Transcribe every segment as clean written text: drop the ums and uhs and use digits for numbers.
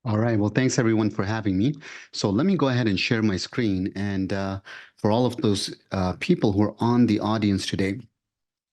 All right. Well, thanks everyone for having me. So let me go ahead and share my screen. And for all of those people who are on the audience today,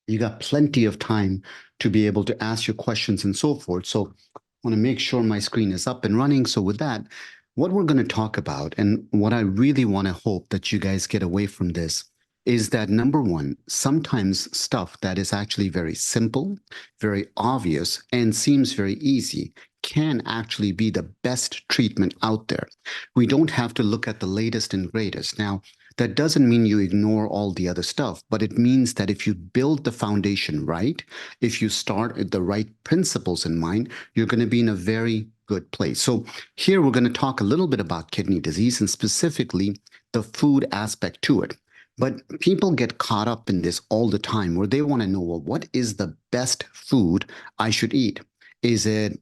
you got plenty of time to be able to ask your questions and so forth. So I want to make sure my screen is up and running. So with that, what we're going to talk about and what I really want to hope that you guys get away from this is that number one, sometimes stuff that is actually very simple, very obvious, and seems very easy can actually be the best treatment out there. We don't have to look at the latest and greatest. Now, that doesn't mean you ignore all the other stuff, but it means that if you build the foundation right, if you start with the right principles in mind, you're going to be in a very good place. So, here we're going to talk a little bit about kidney disease and specifically the food aspect to it. But people get caught up in this all the time where they want to know, well, what is the best food I should eat? Is it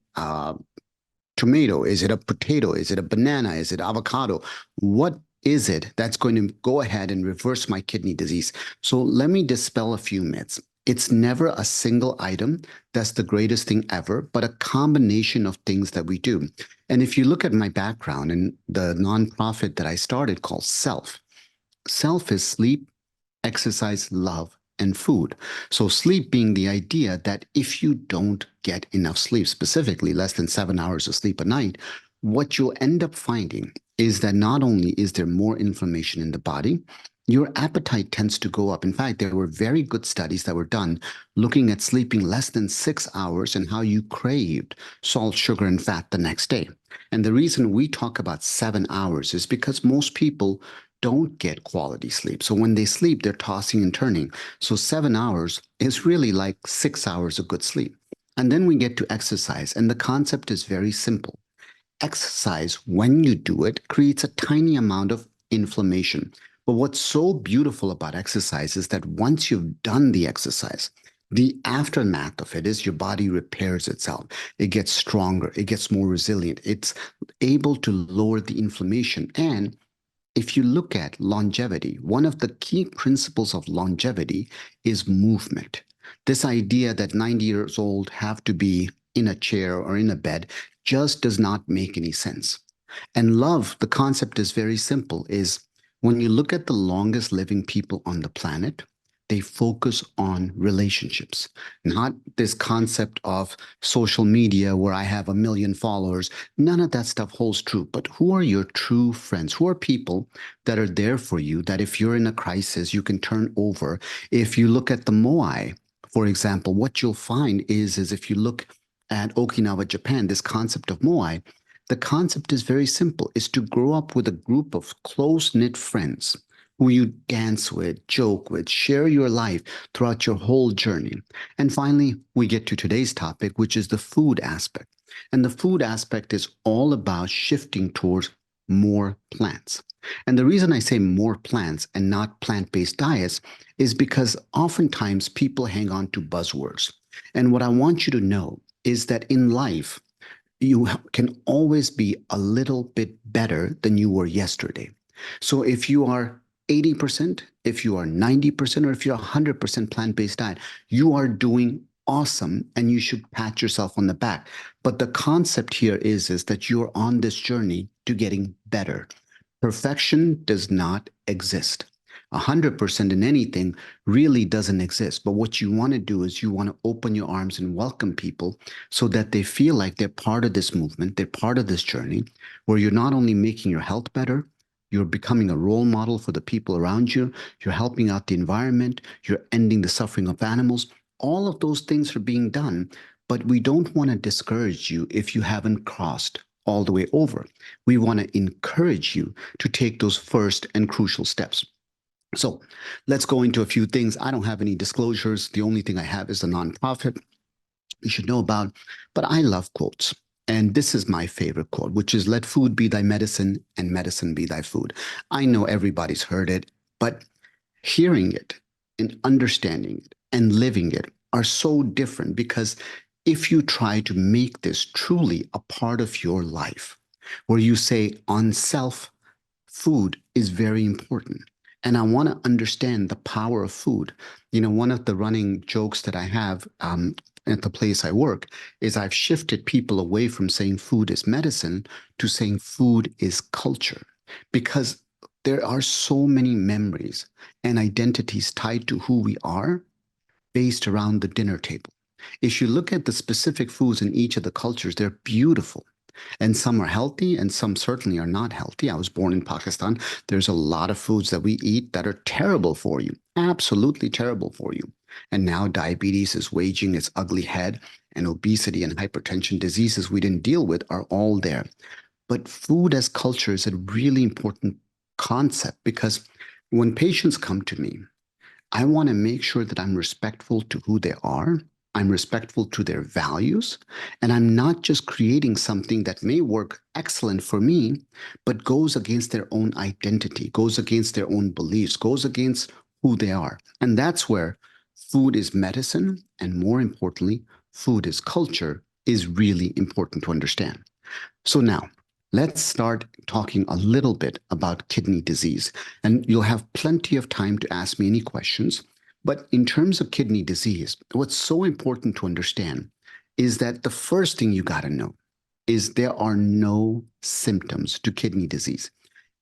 tomato? Is it a potato? Is it a banana? Is it avocado? What is it that's going to go ahead and reverse my kidney disease? So let me dispel a few myths. It's never a single item that's the greatest thing ever, but a combination of things that we do. And if you look at my background and the nonprofit that I started called Self is sleep, exercise, love, and food. So, sleep being the idea that if you don't get enough sleep, specifically less than 7 hours of sleep a night, what you'll end up finding is that not only is there more inflammation in the body, your appetite tends to go up. In fact, there were very good studies that were done looking at sleeping less than 6 hours and how you craved salt, sugar, and fat the next day. And the reason we talk about 7 hours is because most people don't get quality sleep. So when they sleep, they're tossing and turning. So 7 hours is really like 6 hours of good sleep. And then we get to exercise. And the concept is very simple. Exercise, when you do it, creates a tiny amount of inflammation. But what's so beautiful about exercise is that once you've done the exercise, the aftermath of it is your body repairs itself. It gets stronger, it gets more resilient, it's able to lower the inflammation. And if you look at longevity, one of the key principles of longevity is movement. This idea that 90 years old have to be in a chair or in a bed just does not make any sense. And love, the concept is very simple, is when you look at the longest living people on the planet, they focus on relationships, not this concept of social media where I have a million followers. None of that stuff holds true. But who are your true friends? Who are people that are there for you that if you're in a crisis, you can turn over? If you look at the Moai, for example, what you'll find is if you look at Okinawa, Japan, this concept of Moai, the concept is very simple, is to grow up with a group of close-knit friends who you dance with, joke with, share your life throughout your whole journey. And finally, we get to today's topic, which is the food aspect. And the food aspect is all about shifting towards more plants. And the reason I say more plants and not plant-based diets is because oftentimes people hang on to buzzwords. And what I want you to know is that in life, you can always be a little bit better than you were yesterday. So if you are 80%, if you are 90%, or if you're 100% plant-based diet, you are doing awesome and you should pat yourself on the back. But the concept here is that you're on this journey to getting better. Perfection does not exist. 100% in anything really doesn't exist. But what you want to do is you want to open your arms and welcome people so that they feel like they're part of this movement, they're part of this journey, where you're not only making your health better, you're becoming a role model for the people around you, you're helping out the environment, you're ending the suffering of animals. All of those things are being done, but we don't want to discourage you if you haven't crossed all the way over. We want to encourage you to take those first and crucial steps. So let's go into a few things. I don't have any disclosures. The only thing I have is a nonprofit you should know about, but I love quotes. And this is my favorite quote, which is let food be thy medicine and medicine be thy food. I know everybody's heard it, but hearing it and understanding it and living it are so different because if you try to make this truly a part of your life, where you say on self, food is very important. And I want to understand the power of food. You know, one of the running jokes that I have at the place I work is I've shifted people away from saying food is medicine to saying food is culture because there are so many memories and identities tied to who we are based around the dinner table. If you look at the specific foods in each of the cultures, they're beautiful. And some are healthy and some certainly are not healthy. I was born in Pakistan. There's a lot of foods that we eat that are terrible for you, absolutely terrible for you. And now diabetes is waging its ugly head, and obesity and hypertension diseases we didn't deal with are all there. But food as culture is a really important concept because when patients come to me, I want to make sure that I'm respectful to who they are. I'm respectful to their values. And I'm not just creating something that may work excellent for me, but goes against their own identity, goes against their own beliefs, goes against who they are. And that's where food is medicine. And more importantly, food is culture is really important to understand. So now, let's start talking a little bit about kidney disease. And you'll have plenty of time to ask me any questions. But in terms of kidney disease, what's so important to understand is that the first thing you got to know is there are no symptoms to kidney disease.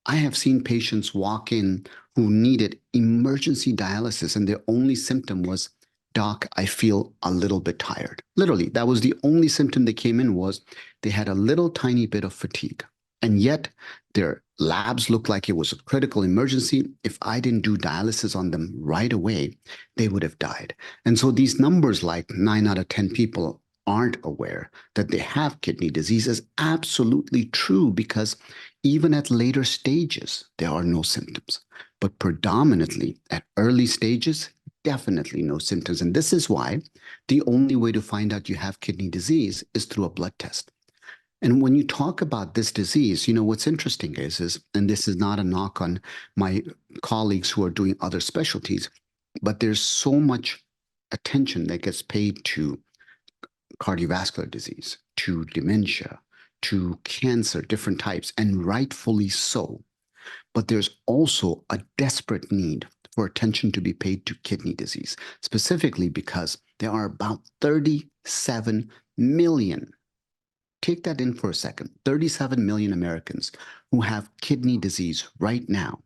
I have seen patients walk in who needed emergency dialysis, and their only symptom was, Doc, I feel a little bit tired. Literally, that was the only symptom they came in was they had a little tiny bit of fatigue. And yet their labs looked like it was a critical emergency. If I didn't do dialysis on them right away, they would have died. And so these numbers, like 9 out of 10 people aren't aware that they have kidney disease, is absolutely true because even at later stages, there are no symptoms. But predominantly at early stages, definitely no symptoms. And this is why the only way to find out you have kidney disease is through a blood test. And when you talk about this disease, what's interesting is, and this is not a knock on my colleagues who are doing other specialties, but there's so much attention that gets paid to cardiovascular disease, to dementia, to cancer, different types, and rightfully so. But there's also a desperate need for attention to be paid to kidney disease, specifically because there are about 37 million. Take that in for a second. 37 million Americans who have kidney disease right now.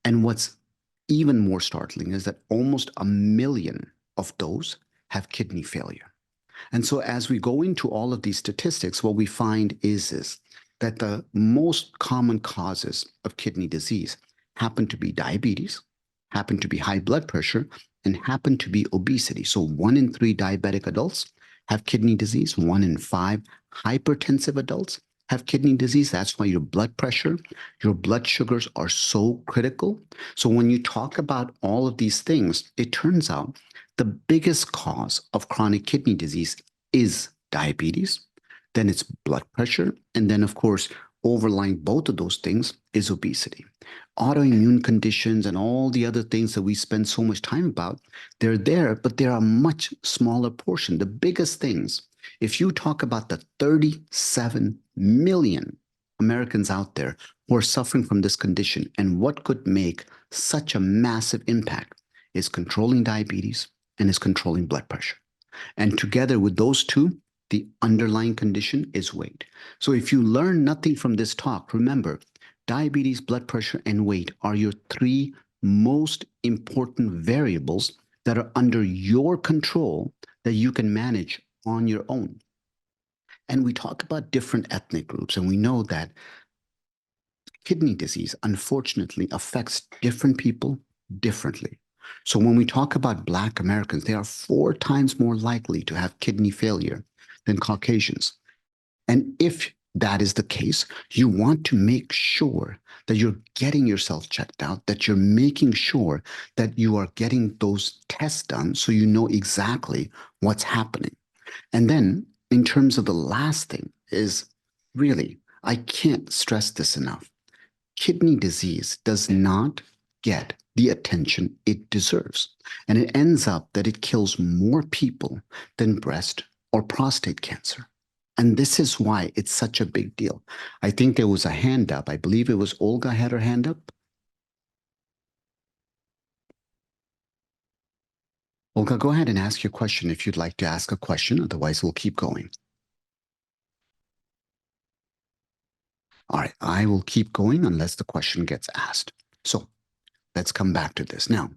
And what's even more startling is that almost a million of those have kidney failure. And so as we go into all of these statistics, what we find is that the most common causes of kidney disease happen to be diabetes, happen to be high blood pressure, and happen to be obesity. So 1 in 3 diabetic adults have kidney disease, 1 in 5 hypertensive adults have kidney disease. That's why your blood pressure, your blood sugars are so critical. So when you talk about all of these things, it turns out the biggest cause of chronic kidney disease is diabetes, then it's blood pressure, and then, of course, overlying both of those things is obesity. Autoimmune conditions and all the other things that we spend so much time about, they're there, but they're a much smaller portion. The biggest things, if you talk about the 37 million Americans out there who are suffering from this condition and what could make such a massive impact, is controlling diabetes and is controlling blood pressure. And together with those two, the underlying condition is weight. So if you learn nothing from this talk, remember, diabetes, blood pressure, and weight are your 3 most important variables that are under your control that you can manage on your own. And we talk about different ethnic groups, and we know that kidney disease, unfortunately, affects different people differently. So when we talk about Black Americans, they are 4 times more likely to have kidney failure than Caucasians. And if that is the case, you want to make sure that you're getting yourself checked out, that you're making sure that you are getting those tests done so you know exactly what's happening. And then, in terms of the last thing, is really, I can't stress this enough. Kidney disease does not get the attention it deserves. And it ends up that it kills more people than breast or prostate cancer. And this is why it's such a big deal. I think there was a hand up. I believe it was Olga had her hand up. Olga, go ahead and ask your question if you'd like to ask a question. Otherwise, we'll keep going. All right, I will keep going unless the question gets asked. So let's come back to this. Now,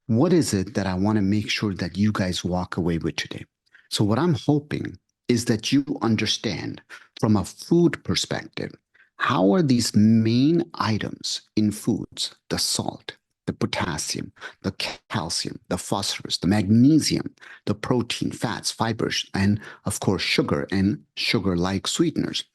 what is it that I want to make sure that you guys walk away with today? So, what I'm hoping is that you understand from a food perspective, how are these main items in foods, the salt, the potassium, the calcium, the phosphorus, the magnesium, the protein, fats, fibers, and of course, sugar and sugar like sweeteners.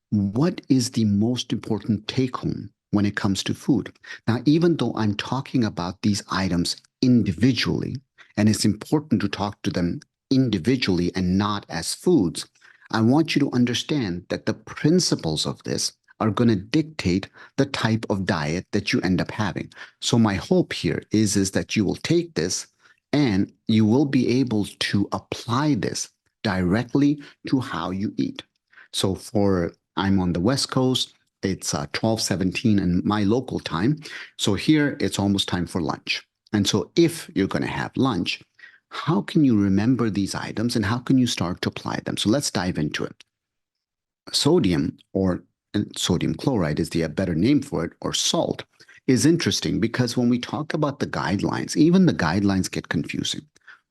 What is the most important take home when it comes to food? Now, even though I'm talking about these items individually, and it's important to talk to them individually and not as foods, I want you to understand that the principles of this are going to dictate the type of diet that you end up having. So my hope here is that you will take this and you will be able to apply this directly to how you eat. So for I'm on the West Coast. It's 12:17 in my local time. So here it's almost time for lunch. And so if you're going to have lunch, how can you remember these items and how can you start to apply them? So let's dive into it. Sodium, or sodium chloride is the better name for it, or salt, is interesting because when we talk about the guidelines, even the guidelines get confusing.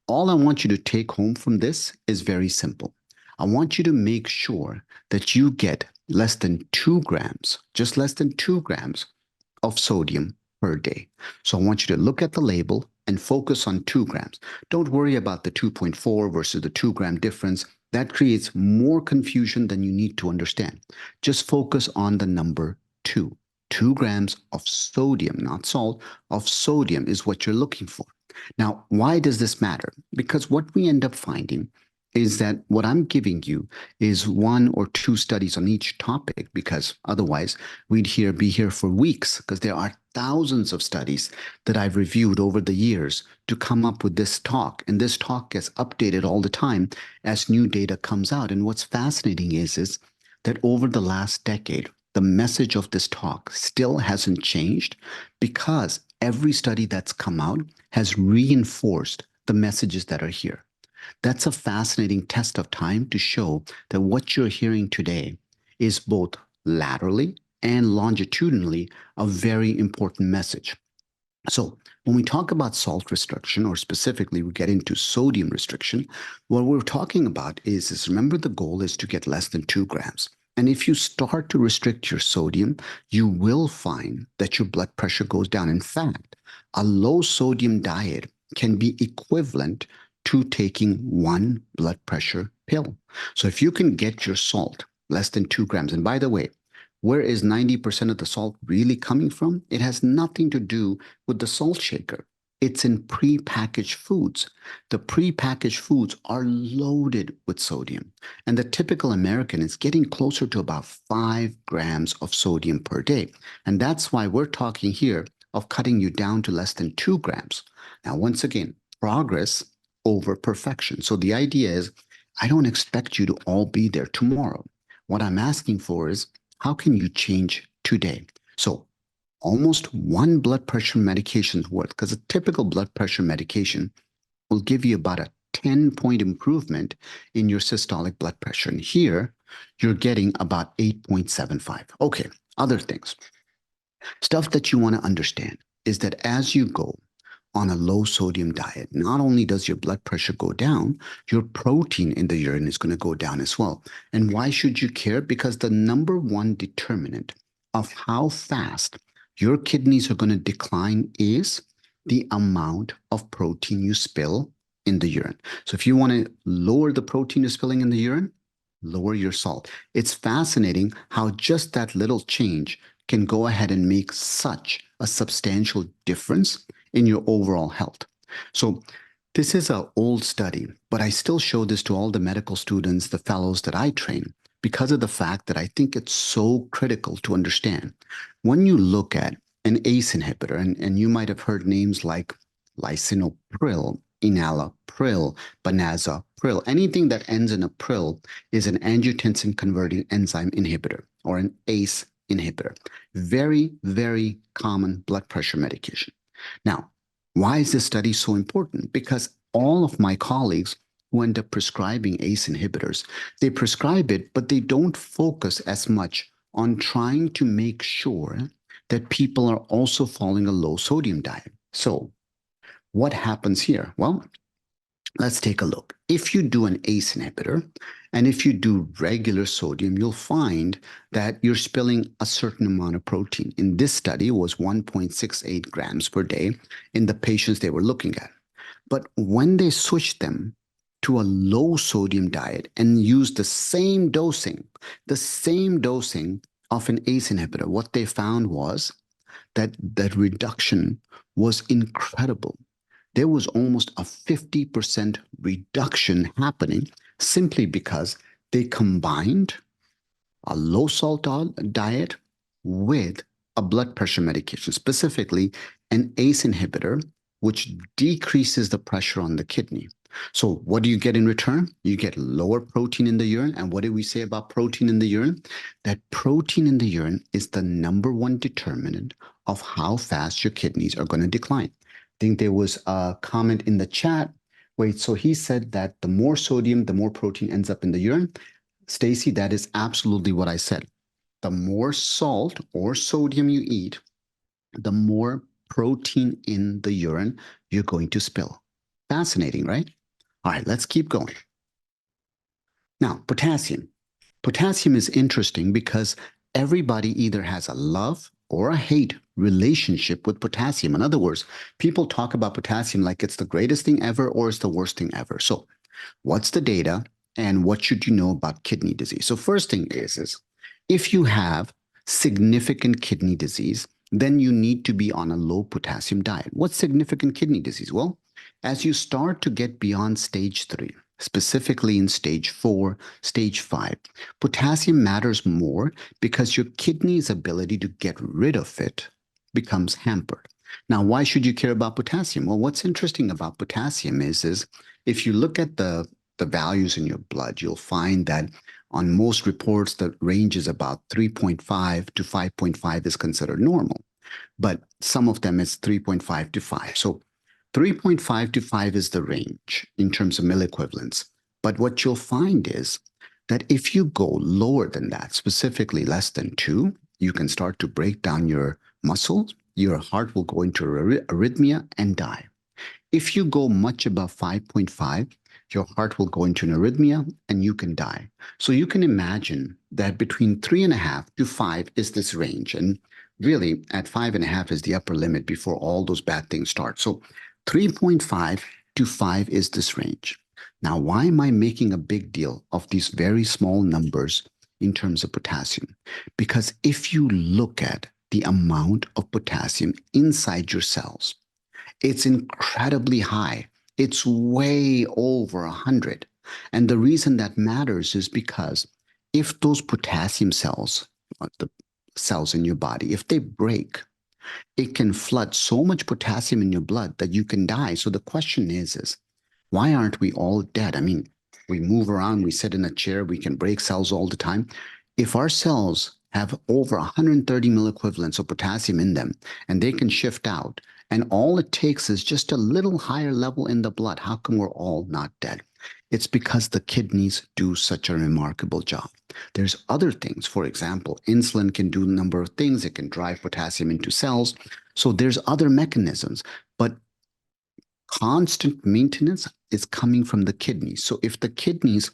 All I want you to take home from this is very simple. I want you to make sure that you get less than 2 grams, just less than 2 grams of sodium per day. So I want you to look at the label and focus on 2 grams. Don't worry about the 2.4 versus the 2 gram difference. That creates more confusion than you need to understand. Just focus on the number 2. 2 grams of sodium, not salt, of sodium is what you're looking for. Now, why does this matter? Because what we end up finding is that what I'm giving you is 1 or 2 studies on each topic, because otherwise we'd be here for weeks, because there are thousands of studies that I've reviewed over the years to come up with this talk. And this talk gets updated all the time as new data comes out. And what's fascinating is that over the last decade, the message of this talk still hasn't changed because every study that's come out has reinforced the messages that are here. That's a fascinating test of time to show that what you're hearing today is both laterally and longitudinally a very important message. So, when we talk about salt restriction, or specifically we get into sodium restriction, what we're talking about is remember the goal is to get less than 2 grams. And if you start to restrict your sodium, you will find that your blood pressure goes down. In fact, a low sodium diet can be equivalent to taking one blood pressure pill. So if you can get your salt less than 2 grams, and by the way, where is 90% of the salt really coming from? It has nothing to do with the salt shaker. It's in prepackaged foods. The prepackaged foods are loaded with sodium. And the typical American is getting closer to about 5 grams of sodium per day. And that's why we're talking here of cutting you down to less than 2 grams. Now, once again, progress over perfection. So the idea is, I don't expect you to all be there tomorrow. What I'm asking for is, how can you change today? So almost one blood pressure medication's worth, because a typical blood pressure medication will give you about a 10-point improvement in your systolic blood pressure. And here you're getting about 8.75. Okay, other things. Stuff that you want to understand is that as you go on a low sodium diet, not only does your blood pressure go down, your protein in the urine is going to go down as well. And why should you care? Because the number one determinant of how fast your kidneys are going to decline is the amount of protein you spill in the urine. So if you want to lower the protein you're spilling in the urine, lower your salt. It's fascinating how just that little change can go ahead and make such a substantial difference in your overall health. So this is an old study, but I still show this to all the medical students, the fellows that I train, because of the fact that I think it's so critical to understand. When you look at an ACE inhibitor, and you might have heard names like lisinopril, enalapril, benazepril, anything that ends in a pril is an angiotensin converting enzyme inhibitor, or an ACE inhibitor. Very, very common blood pressure medication. Now, why is this study so important? Because all of my colleagues who end up prescribing ACE inhibitors. They prescribe it, but they don't focus as much on trying to make sure that people are also following a low sodium diet. So, what happens here? Well, let's take a look. If you do an ACE inhibitor and if you do regular sodium, you'll find that you're spilling a certain amount of protein. In this study, it was 1.68 grams per day in the patients they were looking at. But when they switched them to a low sodium diet and used the same dosing of an ACE inhibitor, what they found was that reduction was incredible. There was almost a 50% reduction happening simply because they combined a low salt diet with a blood pressure medication, specifically an ACE inhibitor, which decreases the pressure on the kidney. So what do you get in return? You get lower protein in the urine. And what did we say about protein in the urine? That protein in the urine is the number one determinant of how fast your kidneys are going to decline. I think there was a comment in the chat. Wait, so he said that the more sodium, the more protein ends up in the urine. Stacy, that is absolutely what I said. The more salt or sodium you eat, the more protein in the urine you're going to spill. Fascinating, right? All right, let's keep going. Now, potassium. Potassium is interesting because everybody either has a love or a hate relationship with potassium. In other words, people talk about potassium like it's the greatest thing ever or it's the worst thing ever. So, what's the data and what should you know about kidney disease? So, first thing is if you have significant kidney disease, then you need to be on a low potassium diet. What's significant kidney disease? Well, as you start to get beyond stage 3, specifically in stage 4, stage 5, potassium matters more because your kidney's ability to get rid of it becomes hampered. Now, why should you care about potassium? Well, what's interesting about potassium is if you look at the values in your blood, you'll find that on most reports, the range is about 3.5 to 5.5 is considered normal, but some of them is 3.5 to 5. So 3.5 to 5 is the range in terms of milliequivalents. But what you'll find is that if you go lower than that, specifically less than 2, you can start to break down your muscles, your heart will go into arrhythmia and die. If you go much above 5.5, your heart will go into an arrhythmia and you can die. So you can imagine that between 3.5 to 5 is this range. And really, at 5.5 is the upper limit before all those bad things start. So 3.5 to 5 is this range. Now, why am I making a big deal of these very small numbers in terms of potassium? Because if you look at the amount of potassium inside your cells, it's incredibly high. It's way over 100. And the reason that matters is because if those potassium cells, the cells in your body, if they break, it can flood so much potassium in your blood that you can die. So the question is why aren't we all dead? I mean, we move around, we sit in a chair, we can break cells all the time. If our cells have over 130 milliequivalents of potassium in them and they can shift out, and all it takes is just a little higher level in the blood, how come we're all not dead? It's because the kidneys do such a remarkable job. There's other things. For example, insulin can do a number of things. It can drive potassium into cells. So there's other mechanisms, but constant maintenance is coming from the kidneys. So if the kidneys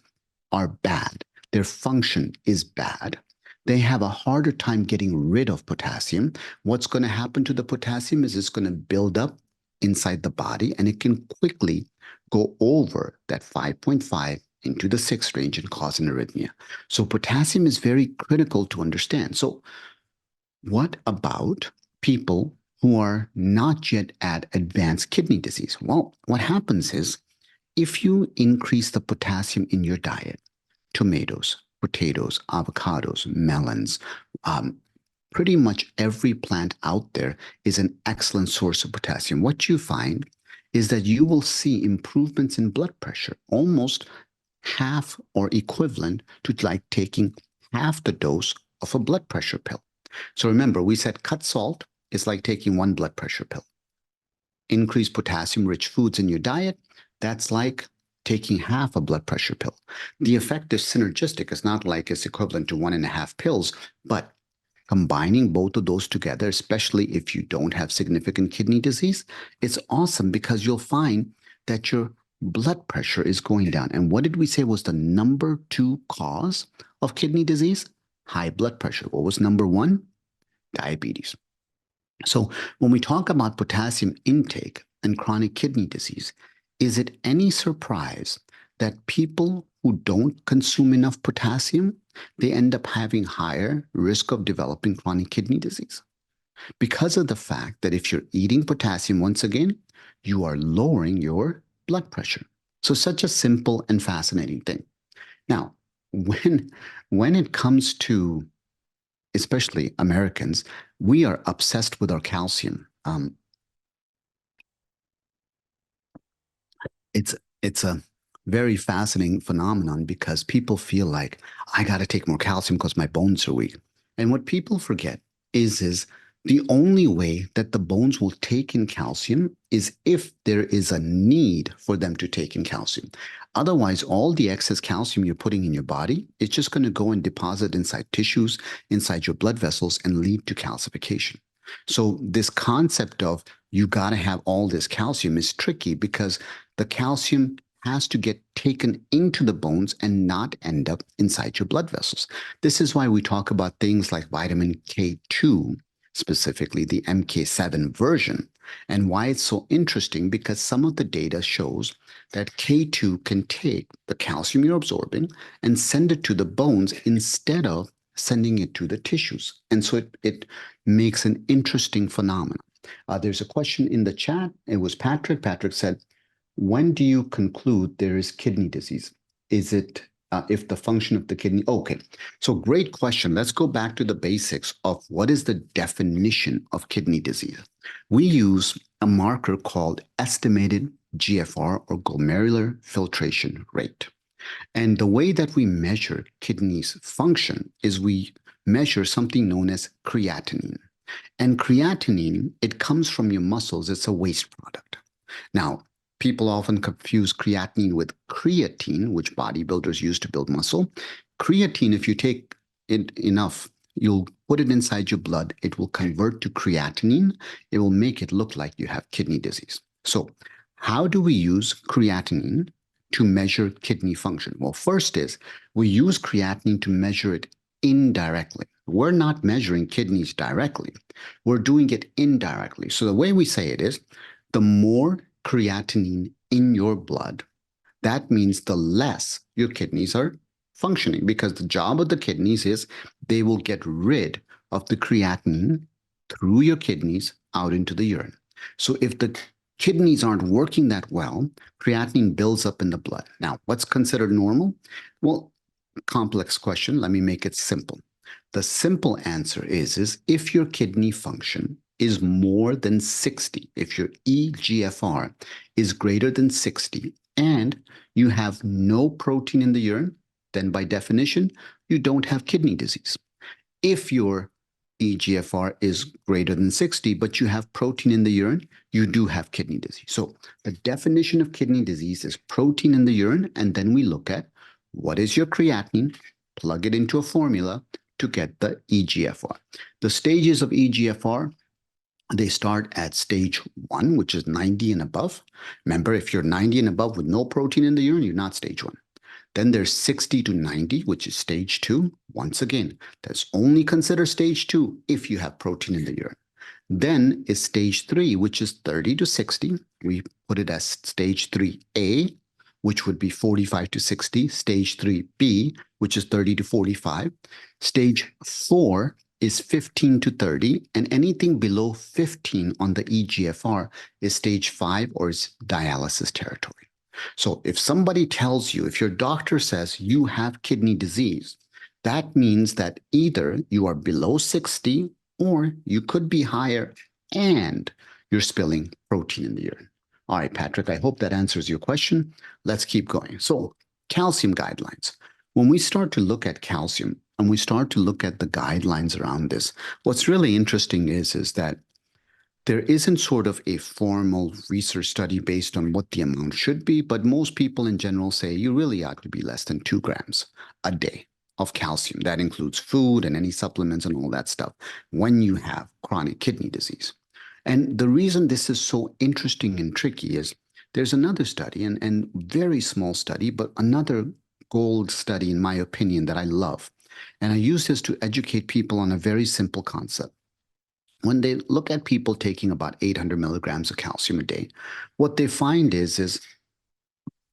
are bad, their function is bad, they have a harder time getting rid of potassium. What's going to happen to the potassium is it's going to build up inside the body and it can quickly go over that 5.5 into the 6 range and cause an arrhythmia. So potassium is very critical to understand. So what about people who are not yet at advanced kidney disease? Well, what happens is if you increase the potassium in your diet, tomatoes, potatoes, avocados, melons, pretty much every plant out there is an excellent source of potassium. What you find is that you will see improvements in blood pressure, almost half or equivalent to like taking half the dose of a blood pressure pill. So remember, we said cut salt is like taking one blood pressure pill. Increase potassium-rich foods in your diet, That's like taking half a blood pressure pill. The effect is synergistic. It's not like it's equivalent to 1.5 pills, but combining both of those together, especially if you don't have significant kidney disease, it's awesome because you'll find that your blood pressure is going down. And what did we say was the number 2 cause of kidney disease? High blood pressure. What was number 1? Diabetes. So when we talk about potassium intake and chronic kidney disease, is it any surprise that people who don't consume enough potassium, they end up having higher risk of developing chronic kidney disease? Because of the fact that if you're eating potassium, once again, you are lowering your blood pressure. So such a simple and fascinating thing. Now, when it comes to especially Americans, we are obsessed with our calcium. It's a very fascinating phenomenon because people feel like I got to take more calcium because my bones are weak. And what people forget is the only way that the bones will take in calcium is if there is a need for them to take in calcium. Otherwise, all the excess calcium you're putting in your body, it's just going to go and deposit inside tissues, inside your blood vessels, and lead to calcification. So this concept of you got to have all this calcium is tricky because the calcium has to get taken into the bones and not end up inside your blood vessels. This is why we talk about things like vitamin K2, specifically the MK7 version, and why it's so interesting because some of the data shows that K2 can take the calcium you're absorbing and send it to the bones instead of sending it to the tissues. And so it makes an interesting phenomenon. There's a question in the chat. It was Patrick. Patrick said, when do you conclude there is kidney disease? Is it if the function of the kidney? Okay, so great question. Let's go back to the basics of what is the definition of kidney disease. We use a marker called estimated GFR or glomerular filtration rate. And the way that we measure kidneys function is we measure something known as creatinine. And creatinine, it comes from your muscles. It's a waste product. Now, people often confuse creatinine with creatine, which bodybuilders use to build muscle. Creatine, if you take it enough, you'll put it inside your blood. It will convert to creatinine. It will make it look like you have kidney disease. So how do we use creatinine to measure kidney function? Well, first is we use creatinine to measure it indirectly. We're not measuring kidneys directly. We're doing it indirectly. So the way we say it is the more creatinine in your blood, that means the less your kidneys are functioning because the job of the kidneys is they will get rid of the creatinine through your kidneys out into the urine. So if the kidneys aren't working that well, creatinine builds up in the blood. Now, what's considered normal? Well, complex question. Let me make it simple. The simple answer is if your kidney function is more than 60, if your eGFR is greater than 60, and you have no protein in the urine, then by definition, you don't have kidney disease. If your eGFR is greater than 60, but you have protein in the urine, you do have kidney disease. So the definition of kidney disease is protein in the urine, and then we look at what is your creatinine, plug it into a formula to get the eGFR. The stages of eGFR, they start at stage 1, which is 90 and above. Remember, if you're 90 and above with no protein in the urine, you're not stage 1. Then there's 60 to 90, which is stage 2. Once again, that's only considered stage 2 if you have protein in the urine. Then is stage 3, which is 30 to 60. We put it as stage 3A, which would be 45 to 60. Stage 3B, which is 30 to 45. Stage 4 is 15 to 30, and anything below 15 on the eGFR is stage 5 or is dialysis territory. So if somebody tells you, if your doctor says you have kidney disease, that means that either you are below 60 or you could be higher and you're spilling protein in the urine. All right, Patrick, I hope that answers your question. Let's keep going. So calcium guidelines. When we start to look at calcium and we start to look at the guidelines around this, what's really interesting is that There isn't sort of a formal research study based on what the amount should be, but most people in general say you really ought to be less than 2 grams a day of calcium. That includes food and any supplements and all that stuff when you have chronic kidney disease. And the reason this is so interesting and tricky is there's another study, and very small study, but another gold study, in my opinion, that I love. And I use this to educate people on a very simple concept. When they look at people taking about 800 milligrams of calcium a day, what they find is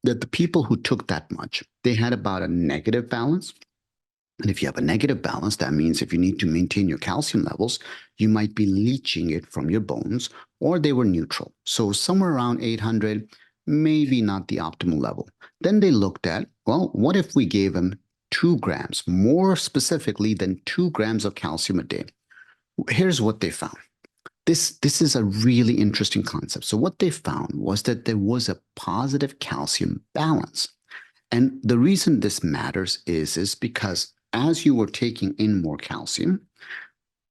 that the people who took that much, they had about a negative balance. And if you have a negative balance, that means if you need to maintain your calcium levels, you might be leaching it from your bones, or they were neutral. So somewhere around 800, maybe not the optimal level. Then they looked at, well, what if we gave them 2 grams, more specifically than 2 grams of calcium a day? Here's what they found. This is a really interesting concept. So what they found was that there was a positive calcium balance. And the reason this matters is because as you were taking in more calcium,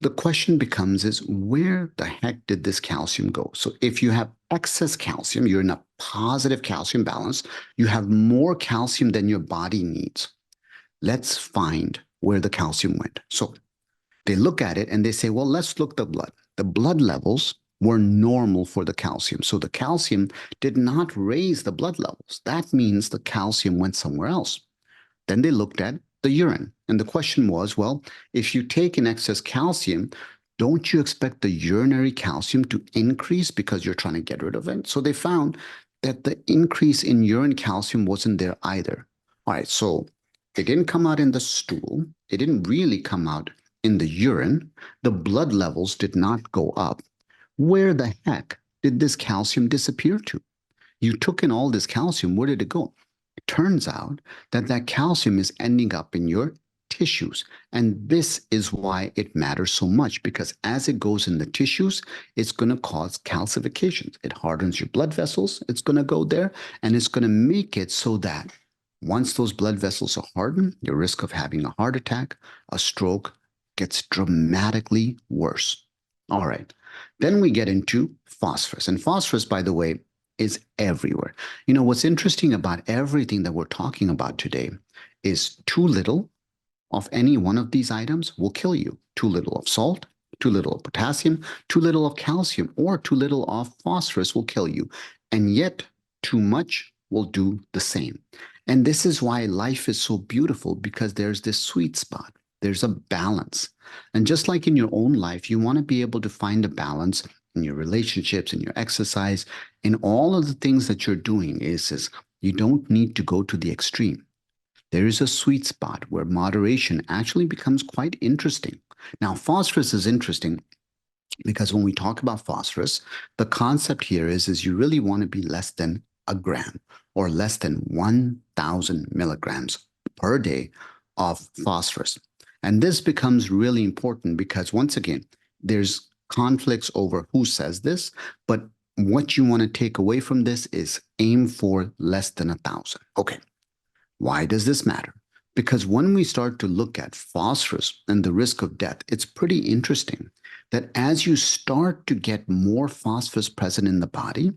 the question becomes is where the heck did this calcium go? So if you have excess calcium, you're in a positive calcium balance, you have more calcium than your body needs. Let's find where the calcium went. So they look at it and they say, well, let's look at the blood. The blood levels were normal for the calcium. So the calcium did not raise the blood levels. That means the calcium went somewhere else. Then they looked at the urine. And the question was, well, if you take in excess calcium, don't you expect the urinary calcium to increase because you're trying to get rid of it? So they found that the increase in urine calcium wasn't there either. All right, so it didn't come out in the stool. It didn't really come out in the urine. The blood levels did not go up. Where the heck did this calcium disappear to? You took in all this calcium. Where did it go? It turns out that that calcium is ending up in your tissues. And this is why it matters so much, because as it goes in the tissues, it's going to cause calcifications. It hardens your blood vessels. It's going to go there, and it's going to make it so that once those blood vessels are hardened, your risk of having a heart attack, a stroke, gets dramatically worse. All right. Then we get into phosphorus. And phosphorus, by the way, is everywhere. You know, what's interesting about everything that we're talking about today is too little of any one of these items will kill you. Too little of salt, too little of potassium, too little of calcium, or too little of phosphorus will kill you. And yet, too much will do the same. And this is why life is so beautiful, because there's this sweet spot. There's a balance. And just like in your own life, you want to be able to find a balance in your relationships, in your exercise, in all of the things that you're doing is you don't need to go to the extreme. There is a sweet spot where moderation actually becomes quite interesting. Now, phosphorus is interesting because when we talk about phosphorus, the concept here is you really want to be less than a gram or less than 1,000 milligrams per day of phosphorus. And this becomes really important because, once again, there's conflicts over who says this, but what you want to take away from this is aim for less than 1,000. Okay. Why does this matter? Because when we start to look at phosphorus and the risk of death, it's pretty interesting that as you start to get more phosphorus present in the body,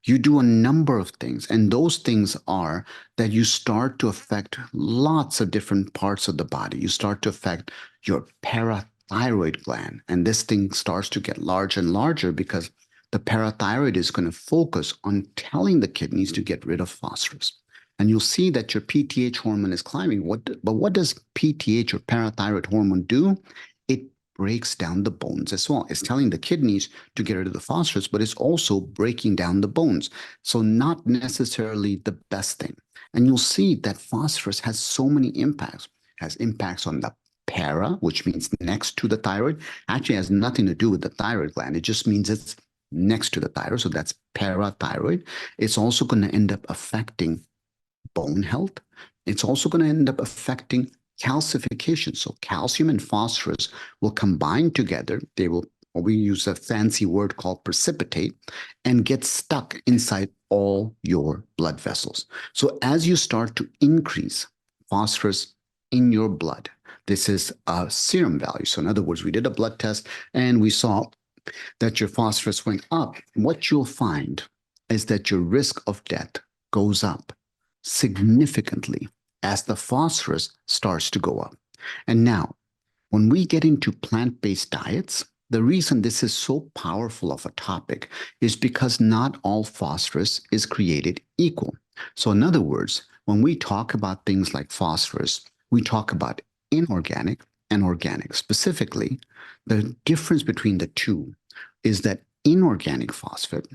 you do a number of things. And those things are that you start to affect lots of different parts of the body. You start to affect your parathyroid gland. And this thing starts to get larger and larger because the parathyroid is going to focus on telling the kidneys to get rid of phosphorus. And you'll see that your PTH hormone is climbing. But what does PTH or parathyroid hormone do? It breaks down the bones as well. It's telling the kidneys to get rid of the phosphorus, but it's also breaking down the bones. So not necessarily the best thing. And you'll see that phosphorus has so many impacts. It has impacts on the para, which means next to the thyroid. Actually has nothing to do with the thyroid gland. It just means it's next to the thyroid. So that's parathyroid. It's also going to end up affecting bone health. It's also going to end up affecting calcification. So calcium and phosphorus will combine together. They will, or we use a fancy word called precipitate, and get stuck inside all your blood vessels. So as you start to increase phosphorus in your blood, this is a serum value. So in other words, we did a blood test and we saw that your phosphorus went up, what you'll find is that your risk of death goes up significantly as the phosphorus starts to go up. And now, when we get into plant based diets, the reason this is so powerful of a topic is because not all phosphorus is created equal. So, in other words, when we talk about things like phosphorus, we talk about inorganic and organic. Specifically, the difference between the two is that inorganic phosphate,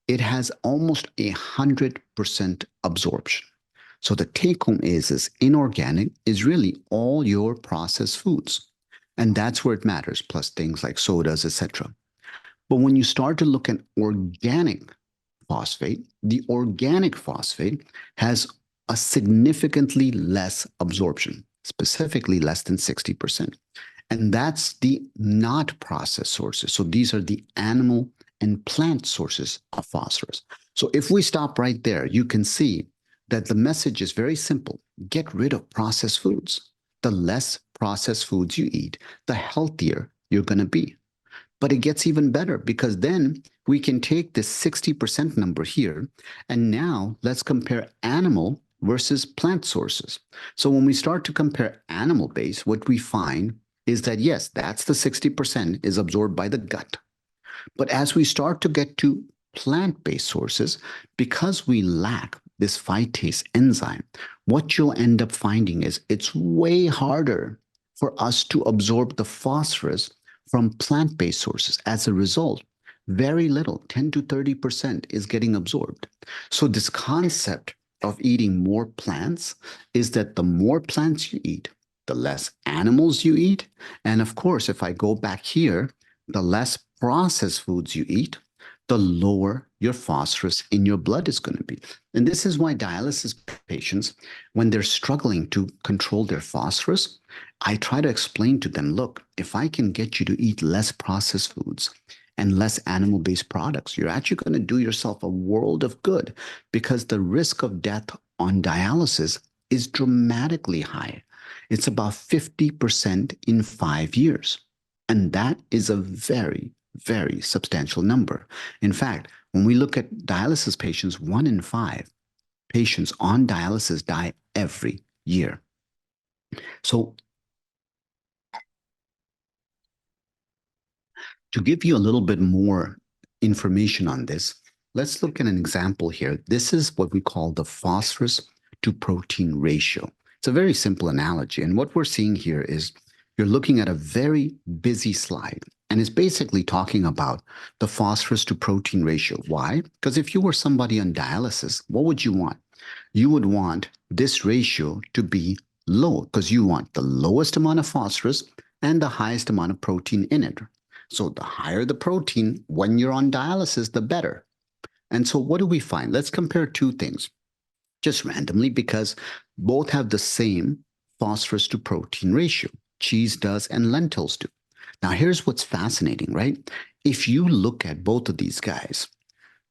it has almost 100% absorption. So the take home is inorganic is really all your processed foods. And that's where it matters, plus things like sodas, etc. But when you start to look at organic phosphate, the organic phosphate has a significantly less absorption, specifically less than 60%. And that's the not processed sources. So these are the animal and plant sources of phosphorus. So if we stop right there, you can see that the message is very simple. Get rid of processed foods. The less processed foods you eat, the healthier you're going to be. But it gets even better because then we can take this 60% number here and now let's compare animal versus plant sources. So when we start to compare animal based, what we find is that yes, that's the 60% is absorbed by the gut. But as we start to get to plant based sources, because we lack this phytase enzyme, what you'll end up finding is it's way harder for us to absorb the phosphorus from plant based sources. As a result, very little, 10 to 30%, is getting absorbed. So, this concept of eating more plants is that the more plants you eat, the less animals you eat. And of course, if I go back here, the less processed foods you eat, the lower your phosphorus in your blood is going to be. And this is why dialysis patients, when they're struggling to control their phosphorus, I try to explain to them, look, if I can get you to eat less processed foods and less animal-based products, you're actually going to do yourself a world of good because the risk of death on dialysis is dramatically high. It's about 50% in 5 years. And that is a very, very substantial number. In fact, when we look at dialysis patients, 1 in 5 patients on dialysis die every year. So to give you a little bit more information on this, let's look at an example here. This is what we call the phosphorus to protein ratio. It's a very simple analogy. And what we're seeing here is you're looking at a very busy slide. And it's basically talking about the phosphorus to protein ratio. Why? Because if you were somebody on dialysis, what would you want? You would want this ratio to be low because you want the lowest amount of phosphorus and the highest amount of protein in it. So the higher the protein when you're on dialysis, the better. And so what do we find? Let's compare two things just randomly because both have the same phosphorus to protein ratio. Cheese does and lentils do. Now, here's what's fascinating, right? If you look at both of these guys,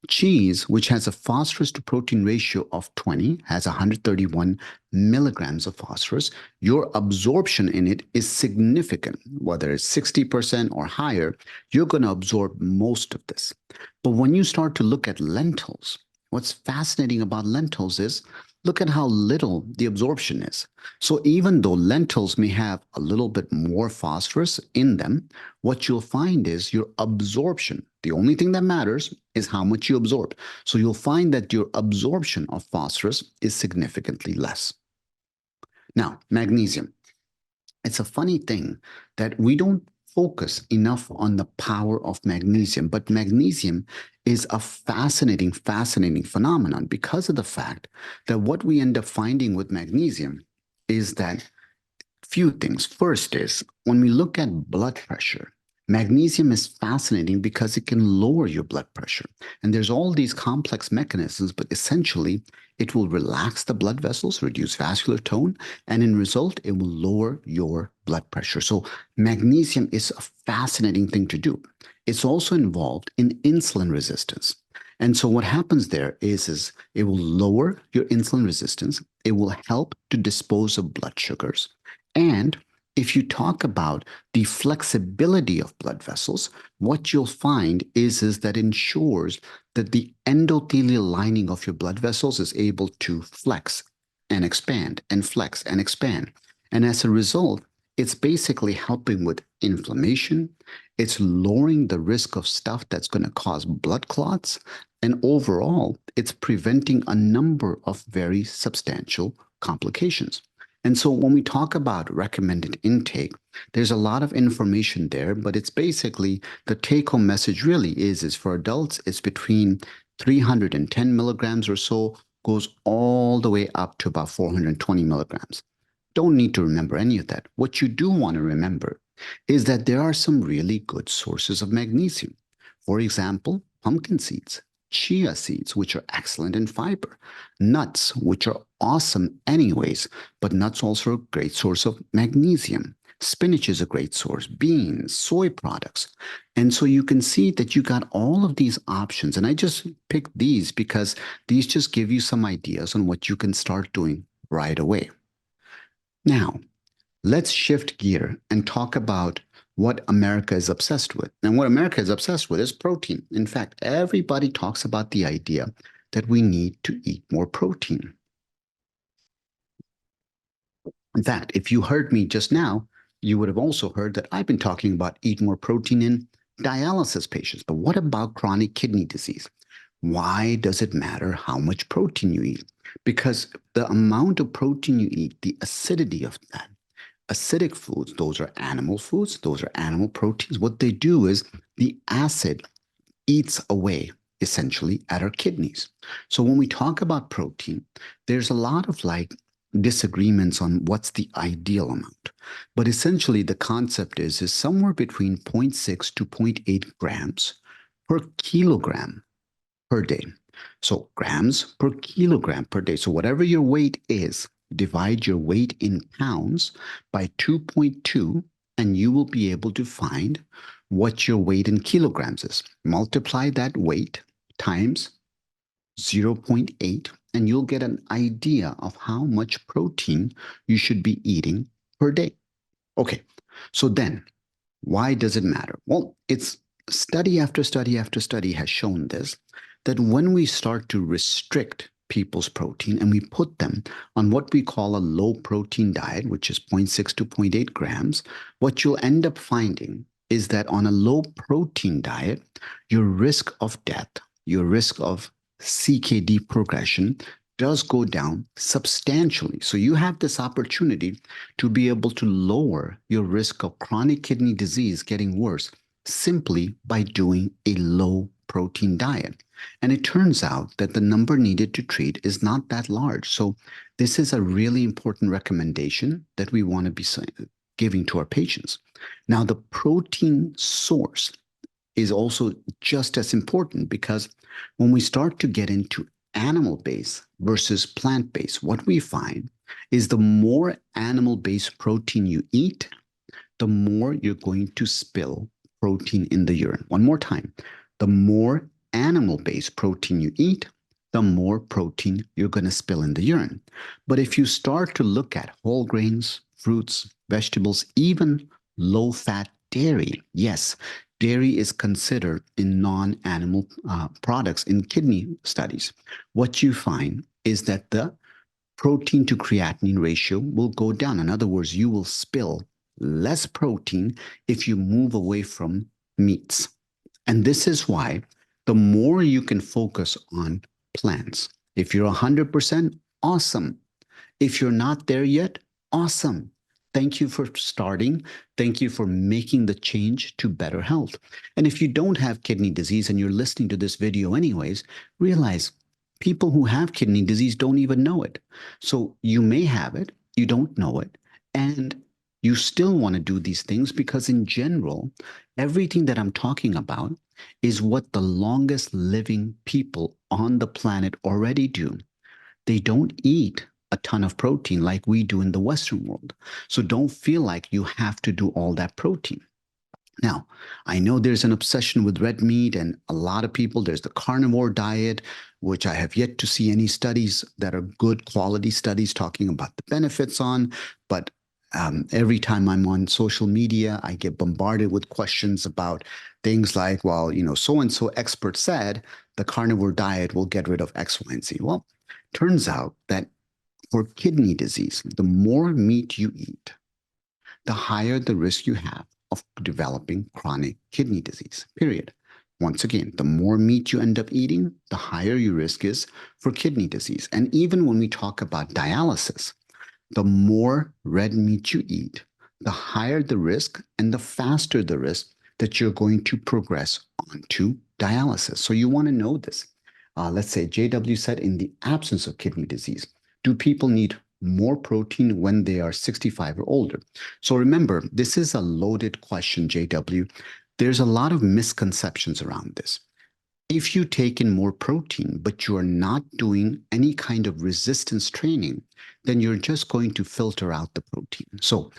cheese, which has a phosphorus to protein ratio of 20, has 131 milligrams of phosphorus. Your absorption in it is significant. Whether it's 60% or higher, you're going to absorb most of this. But when you start to look at lentils, what's fascinating about lentils is look at how little the absorption is. So even though lentils may have a little bit more phosphorus in them, what you'll find is your absorption. The only thing that matters is how much you absorb. So you'll find that your absorption of phosphorus is significantly less. Now, magnesium. It's a funny thing that we don't focus enough on the power of magnesium, but magnesium is a fascinating, fascinating phenomenon because of the fact that what we end up finding with magnesium is that few things. First is when we look at blood pressure, magnesium is fascinating because it can lower your blood pressure. And there's all these complex mechanisms, but essentially it will relax the blood vessels, reduce vascular tone, and in result, it will lower your blood pressure. So magnesium is a fascinating thing to do. It's also involved in insulin resistance. And so what happens there is it will lower your insulin resistance. It will help to dispose of blood sugars. And if you talk about the flexibility of blood vessels, what you'll find is that ensures that the endothelial lining of your blood vessels is able to flex and expand and flex and expand. And as a result, it's basically helping with inflammation. It's lowering the risk of stuff that's going to cause blood clots. And overall, it's preventing a number of very substantial complications. And so when we talk about recommended intake, there's a lot of information there, but it's basically the take home message really is for adults, it's between 310 milligrams or so, goes all the way up to about 420 milligrams. Don't need to remember any of that. What you do want to remember is that there are some really good sources of magnesium. For example, pumpkin seeds, chia seeds, which are excellent in fiber, nuts, which are awesome anyways, but nuts also are a great source of magnesium. Spinach is a great source, beans, soy products. And so you can see that you got all of these options. And I just picked these because these just give you some ideas on what you can start doing right away. Now, let's shift gear and talk about what America is obsessed with. And what America is obsessed with is protein. In fact, everybody talks about the idea that we need to eat more protein. In fact, if you heard me just now, you would have also heard that I've been talking about eat more protein in dialysis patients. But what about chronic kidney disease? Why does it matter how much protein you eat? Because the amount of protein you eat, the acidity of that, acidic foods, those are animal foods, those are animal proteins. What they do is the acid eats away essentially at our kidneys. So when we talk about protein, there's a lot of disagreements on what's the ideal amount. But essentially the concept is somewhere between 0.6 to 0.8 grams per kilogram per day. So grams per kilogram per day. So whatever your weight is, divide your weight in pounds by 2.2, and you will be able to find what your weight in kilograms is. Multiply that weight times 0.8, and you'll get an idea of how much protein you should be eating per day. Okay, so then why does it matter? Well, it's study after study after study has shown this, that when we start to restrict people's protein and we put them on what we call a low protein diet, which is 0.6 to 0.8 grams, what you'll end up finding is that on a low protein diet, your risk of death, your risk of CKD progression does go down substantially. So you have this opportunity to be able to lower your risk of chronic kidney disease getting worse simply by doing a low protein diet. And it turns out that the number needed to treat is not that large. So this is a really important recommendation that we want to be giving to our patients. Now, the protein source is also just as important, because when we start to get into animal-based versus plant-based, what we find is the more animal-based protein you eat, the more you're going to spill protein in the urine. One more time, the more animal-based protein you eat, the more protein you're going to spill in the urine. But if you start to look at whole grains, fruits, vegetables, even low-fat dairy, yes, dairy is considered in non-animal products in kidney studies. What you find is that the protein to creatinine ratio will go down. In other words, you will spill less protein if you move away from meats. And this is why the more you can focus on plants, if you're 100%, awesome. If you're not there yet, awesome. Thank you for starting. Thank you for making the change to better health. And if you don't have kidney disease and you're listening to this video anyways, realize people who have kidney disease don't even know it. So you may have it, you don't know it, and you still want to do these things, because in general, everything that I'm talking about is what the longest living people on the planet already do. They don't eat a ton of protein like we do in the Western world. So don't feel like you have to do all that protein. Now, I know there's an obsession with red meat, and a lot of people, there's the carnivore diet, which I have yet to see any studies that are good quality studies talking about the benefits on. But Every time I'm on social media, I get bombarded with questions about things like, well, so and so expert said the carnivore diet will get rid of X, Y, and Z. Well, turns out that for kidney disease, the more meat you eat, the higher the risk you have of developing chronic kidney disease, period. Once again, the more meat you end up eating, the higher your risk is for kidney disease. And even when we talk about dialysis, the more red meat you eat, the higher the risk and the faster the risk that you're going to progress onto dialysis. So you want to know this. Let's say JW said, in the absence of kidney disease, do people need more protein when they are 65 or older? So remember, this is a loaded question, JW. There's a lot of misconceptions around this. If you take in more protein, but you are not doing any kind of resistance training, then you're just going to filter out the protein. So,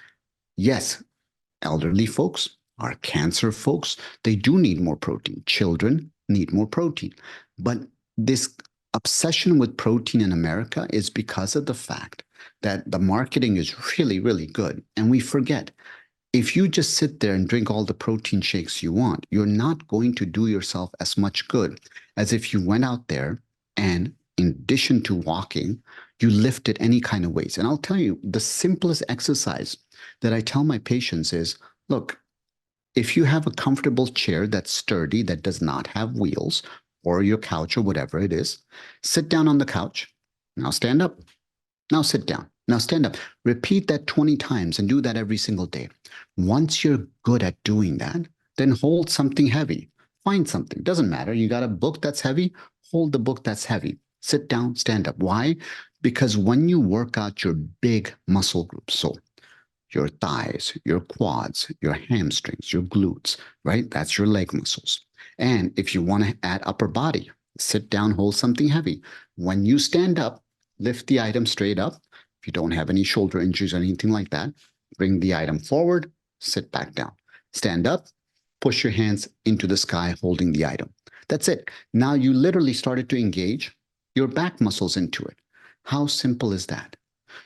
yes, elderly folks, our cancer folks, they do need more protein. Children need more protein. But this obsession with protein in America is because of the fact that the marketing is really, really good. And we forget, if you just sit there and drink all the protein shakes you want, you're not going to do yourself as much good as if you went out there and, in addition to walking, you lifted any kind of weights. And I'll tell you, the simplest exercise that I tell my patients is, look, if you have a comfortable chair that's sturdy, that does not have wheels, or your couch or whatever it is, sit down on the couch. Now stand up. Now sit down. Now stand up. Repeat that 20 times and do that every single day. Once you're good at doing that, then hold something heavy. Find something. Doesn't matter. You got a book that's heavy, hold the book that's heavy. Sit down, stand up. Why? Because when you work out your big muscle groups, so your thighs, your quads, your hamstrings, your glutes, right? That's your leg muscles. And if you want to add upper body, sit down, hold something heavy. When you stand up, lift the item straight up. If you don't have any shoulder injuries or anything like that, bring the item forward, sit back down. Stand up, push your hands into the sky holding the item. That's it. Now you literally started to engage your back muscles into it. How simple is that?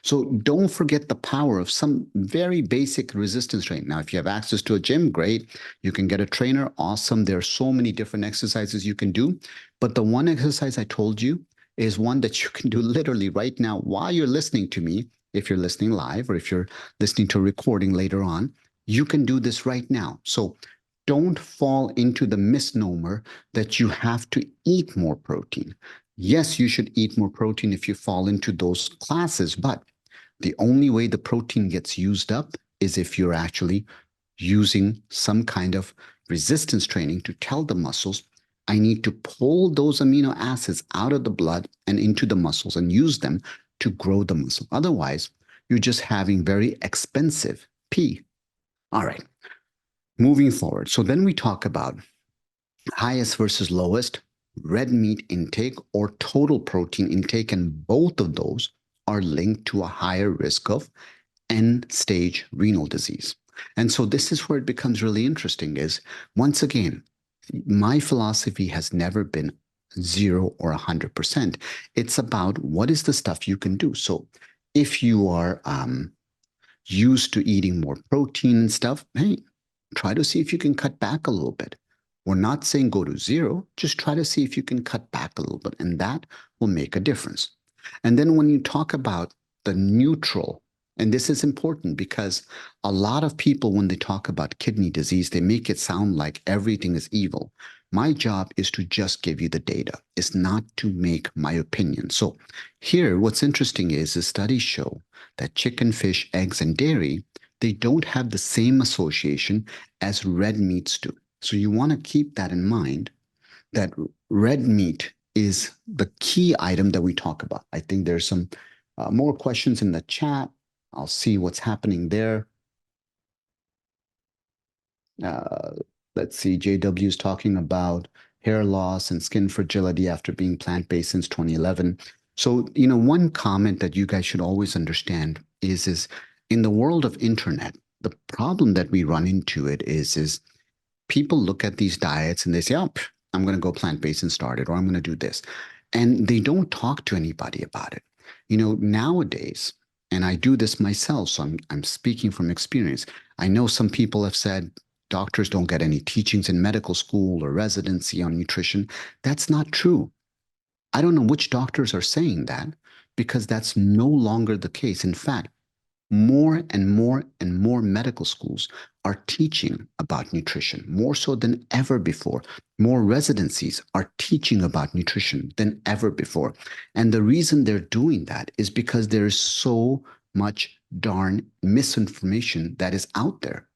So don't forget the power of some very basic resistance training. Now, if you have access to a gym, great. You can get a trainer, awesome. There are so many different exercises you can do. But the one exercise I told you is one that you can do literally right now while you're listening to me. If you're listening live or if you're listening to a recording later on, you can do this right now. So don't fall into the misnomer that you have to eat more protein. Yes, you should eat more protein if you fall into those classes, but the only way the protein gets used up is if you're actually using some kind of resistance training to tell the muscles, I need to pull those amino acids out of the blood and into the muscles and use them to grow the muscle. Otherwise, you're just having very expensive pee. All right, moving forward. So then we talk about highest versus lowest red meat intake or total protein intake, and both of those are linked to a higher risk of end stage renal disease. And so this is where it becomes really interesting is, once again, my philosophy has never been 0 or 100%. It's about what is the stuff you can do. So if you are used to eating more protein and stuff, hey, try to see if you can cut back a little bit. We're not saying go to 0, just try to see if you can cut back a little bit, and that will make a difference. And then when you talk about the neutral, and this is important because a lot of people, when they talk about kidney disease, they make it sound like everything is evil. My job is to just give you the data. It's not to make my opinion. So here, what's interesting is the studies show that chicken, fish, eggs, and dairy, they don't have the same association as red meats do. So you want to keep that in mind, that red meat is the key item that we talk about. I think there's some more questions in the chat. I'll see what's happening there. Uh, let's see, JW is talking about hair loss and skin fragility after being plant-based since 2011. So, one comment that you guys should always understand is in the world of internet, the problem that we run into it is people look at these diets and they say, oh, I'm going to go plant-based and start it, or I'm going to do this. And they don't talk to anybody about it. Nowadays, and I do this myself, so I'm speaking from experience. I know some people have said doctors don't get any teachings in medical school or residency on nutrition. That's not true. I don't know which doctors are saying that because that's no longer the case. In fact, more and more and more medical schools are teaching about nutrition, more so than ever before. More residencies are teaching about nutrition than ever before. And the reason they're doing that is because there's so much darn misinformation that is out there.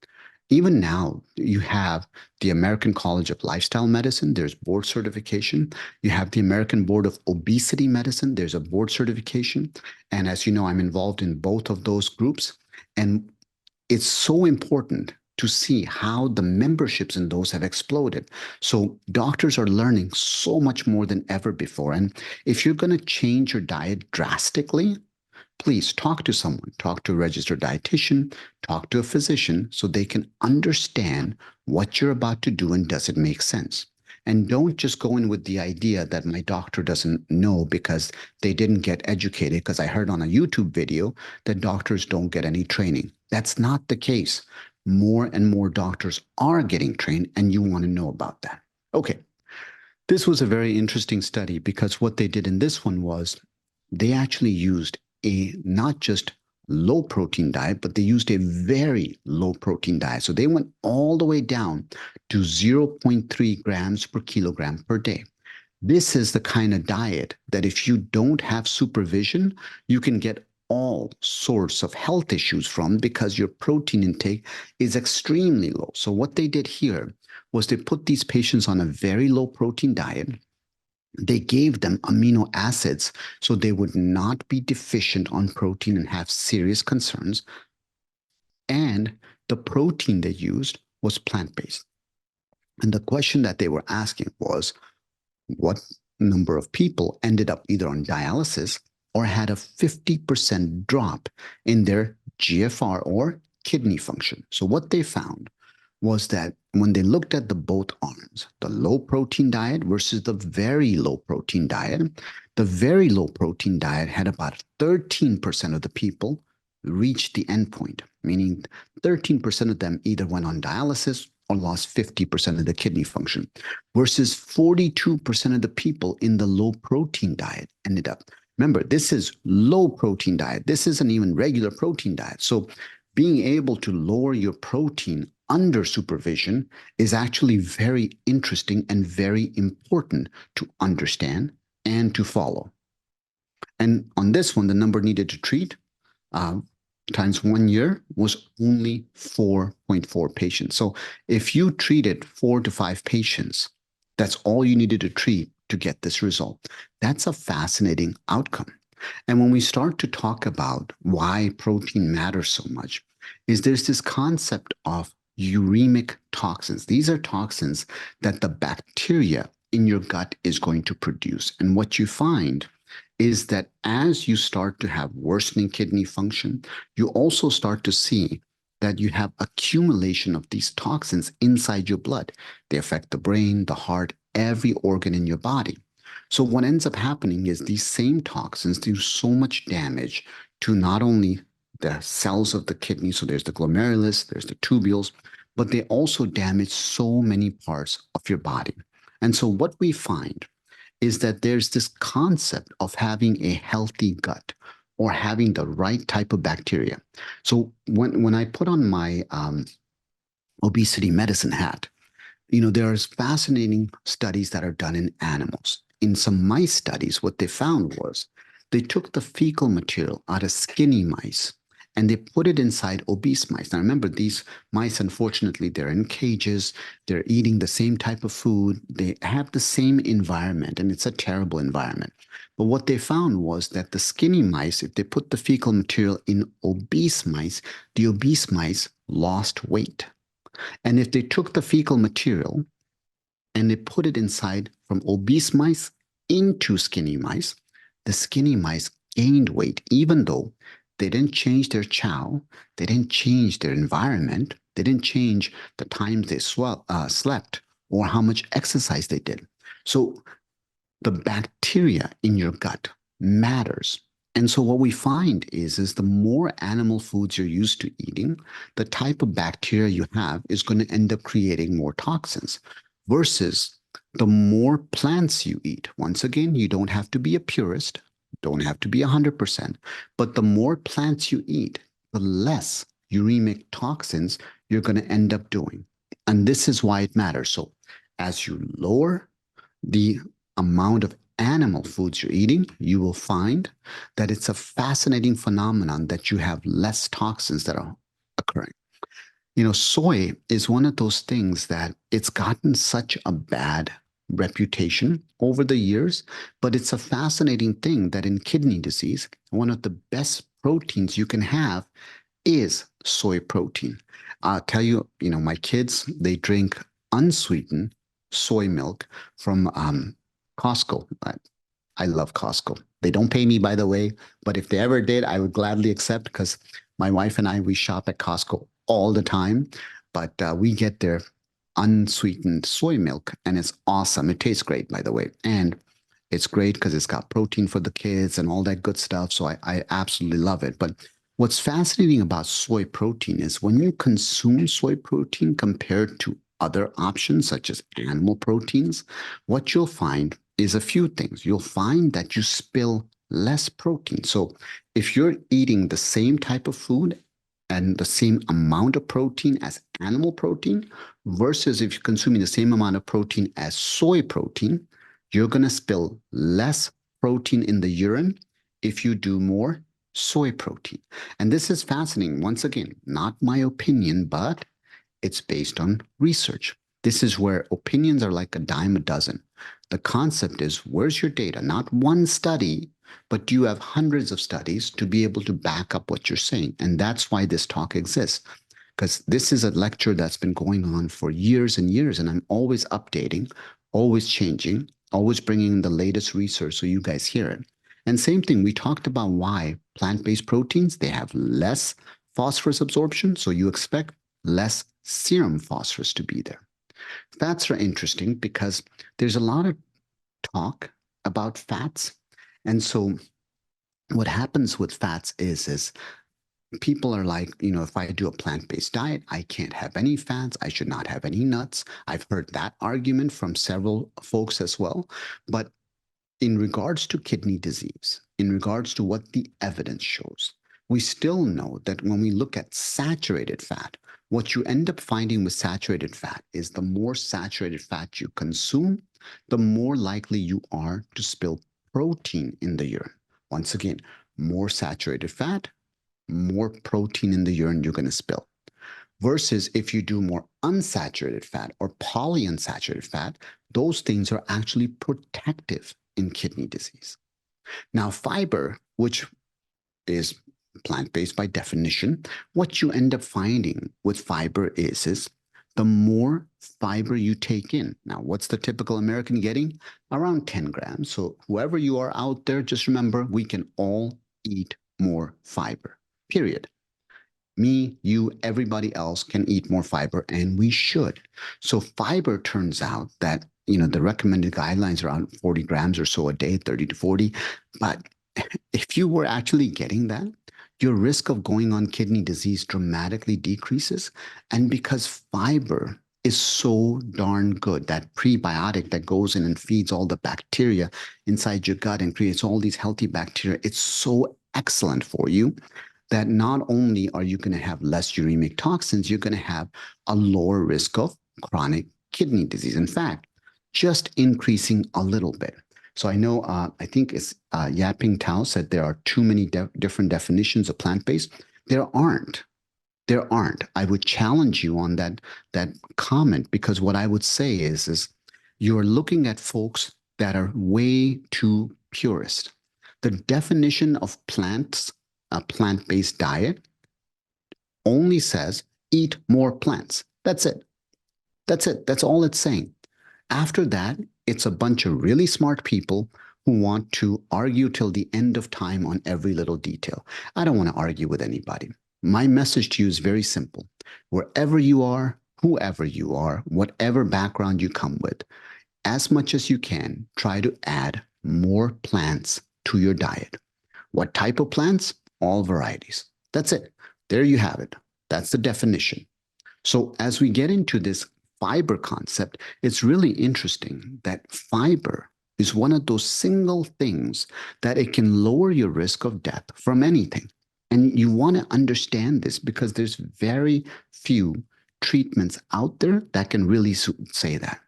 Even now, you have the American College of Lifestyle Medicine, there's board certification. You have the American Board of Obesity Medicine, there's a board certification. And as you know, I'm involved in both of those groups. And it's so important to see how the memberships in those have exploded. So doctors are learning so much more than ever before. And if you're going to change your diet drastically, please talk to someone, talk to a registered dietitian, talk to a physician so they can understand what you're about to do and does it make sense. And don't just go in with the idea that my doctor doesn't know because they didn't get educated. Because I heard on a YouTube video that doctors don't get any training. That's not the case. More and more doctors are getting trained, and you want to know about that. Okay, this was a very interesting study because what they did in this one was they actually used a not just low protein diet, but they used a very low protein diet. So they went all the way down to 0.3 grams per kilogram per day. This is the kind of diet that if you don't have supervision, you can get all sorts of health issues from because your protein intake is extremely low. So what they did here was they put these patients on a very low protein diet. They gave them amino acids so they would not be deficient on protein and have serious concerns. And the protein they used was plant-based. And the question that they were asking was, what number of people ended up either on dialysis or had a 50% drop in their GFR or kidney function? So what they found was that when they looked at the both arms, the low protein diet versus the very low protein diet, the very low protein diet had about 13% of the people reach the endpoint, meaning 13% of them either went on dialysis or lost 50% of the kidney function, versus 42% of the people in the low protein diet ended up. Remember, this is low protein diet. This isn't even regular protein diet. So being able to lower your protein under supervision is actually very interesting and very important to understand and to follow. And on this one, the number needed to treat times 1 year was only 4.4 patients. So if you treated 4 to 5 patients, that's all you needed to treat to get this result. That's a fascinating outcome. And when we start to talk about why protein matters so much, is there's this concept of uremic toxins. These are toxins that the bacteria in your gut is going to produce. And what you find is that as you start to have worsening kidney function, you also start to see that you have accumulation of these toxins inside your blood. They affect the brain, the heart, every organ in your body. So what ends up happening is these same toxins do so much damage to not only the cells of the kidney, so there's the glomerulus, there's the tubules, but they also damage so many parts of your body. And so what we find is that there's this concept of having a healthy gut or having the right type of bacteria. So when I put on my obesity medicine hat, there's fascinating studies that are done in animals. In some mice studies, what they found was they took the fecal material out of skinny mice and they put it inside obese mice. Now, remember, these mice, unfortunately, they're in cages. They're eating the same type of food. They have the same environment, and it's a terrible environment. But what they found was that the skinny mice, if they put the fecal material in obese mice, the obese mice lost weight. And if they took the fecal material and they put it inside from obese mice into skinny mice, the skinny mice gained weight, even though they didn't change their chow, they didn't change their environment, they didn't change the times they slept or how much exercise they did. So the bacteria in your gut matters. And so what we find is the more animal foods you're used to eating, the type of bacteria you have is going to end up creating more toxins versus the more plants you eat. Once again, you don't have to be a purist, don't have to be 100%, but the more plants you eat, the less uremic toxins you're going to end up doing. And this is why it matters. So as you lower the amount of animal foods you're eating, you will find that it's a fascinating phenomenon that you have less toxins that are occurring. Soy is one of those things that it's gotten such a bad reputation over the years, but it's a fascinating thing that in kidney disease, one of the best proteins you can have is soy protein. I'll tell you, my kids, they drink unsweetened soy milk from Costco. I love Costco. They don't pay me, by the way, but if they ever did, I would gladly accept because my wife and I, we shop at Costco all the time, but we get their unsweetened soy milk and it's awesome. It tastes great, by the way. And it's great because it's got protein for the kids and all that good stuff. So I absolutely love it. But what's fascinating about soy protein is when you consume soy protein compared to other options, such as animal proteins, what you'll find is a few things. You'll find that you spill less protein. So if you're eating the same type of food and the same amount of protein as animal protein versus if you're consuming the same amount of protein as soy protein, you're going to spill less protein in the urine if you do more soy protein. And this is fascinating. Once again, not my opinion, but it's based on research. This is where opinions are like a dime a dozen. The concept is where's your data? Not one study, but do you have hundreds of studies to be able to back up what you're saying? And that's why this talk exists, because this is a lecture that's been going on for years and years, and I'm always updating, always changing, always bringing the latest research so you guys hear it. And same thing, we talked about why plant-based proteins, they have less phosphorus absorption, so you expect less serum phosphorus to be there. Fats are interesting because there's a lot of talk about fats. And so what happens with fats is people are like, if I do a plant-based diet, I can't have any fats. I should not have any nuts. I've heard that argument from several folks as well. But in regards to kidney disease, in regards to what the evidence shows, we still know that when we look at saturated fat, what you end up finding with saturated fat is the more saturated fat you consume, the more likely you are to spill protein in the urine. Once again, more saturated fat, more protein in the urine you're going to spill. Versus if you do more unsaturated fat or polyunsaturated fat, those things are actually protective in kidney disease. Now, fiber, which is plant-based by definition, what you end up finding with fiber is the more fiber you take in. Now, what's the typical American getting? Around 10 grams. So whoever you are out there, just remember, we can all eat more fiber, period. Me, you, everybody else can eat more fiber, and we should. So fiber turns out that, the recommended guidelines are around 40 grams or so a day, 30 to 40. But if you were actually getting that, your risk of going on kidney disease dramatically decreases. And because fiber is so darn good, that prebiotic that goes in and feeds all the bacteria inside your gut and creates all these healthy bacteria, it's so excellent for you that not only are you going to have less uremic toxins, you're going to have a lower risk of chronic kidney disease. In fact, just increasing a little bit. So I know, I think it's Yaping Tao said there are too many different definitions of plant-based. There aren't. There aren't. I would challenge you on that comment, because what I would say is you're looking at folks that are way too purist. The definition of plants, a plant-based diet, only says eat more plants. That's it. That's it. That's all it's saying. After that, it's a bunch of really smart people who want to argue till the end of time on every little detail. I don't want to argue with anybody. My message to you is very simple. Wherever you are, whoever you are, whatever background you come with, as much as you can, try to add more plants to your diet. What type of plants? All varieties. That's it. There you have it. That's the definition. So as we get into this fiber concept, it's really interesting that fiber is one of those single things that it can lower your risk of death from anything. And you want to understand this because there's very few treatments out there that can really say that.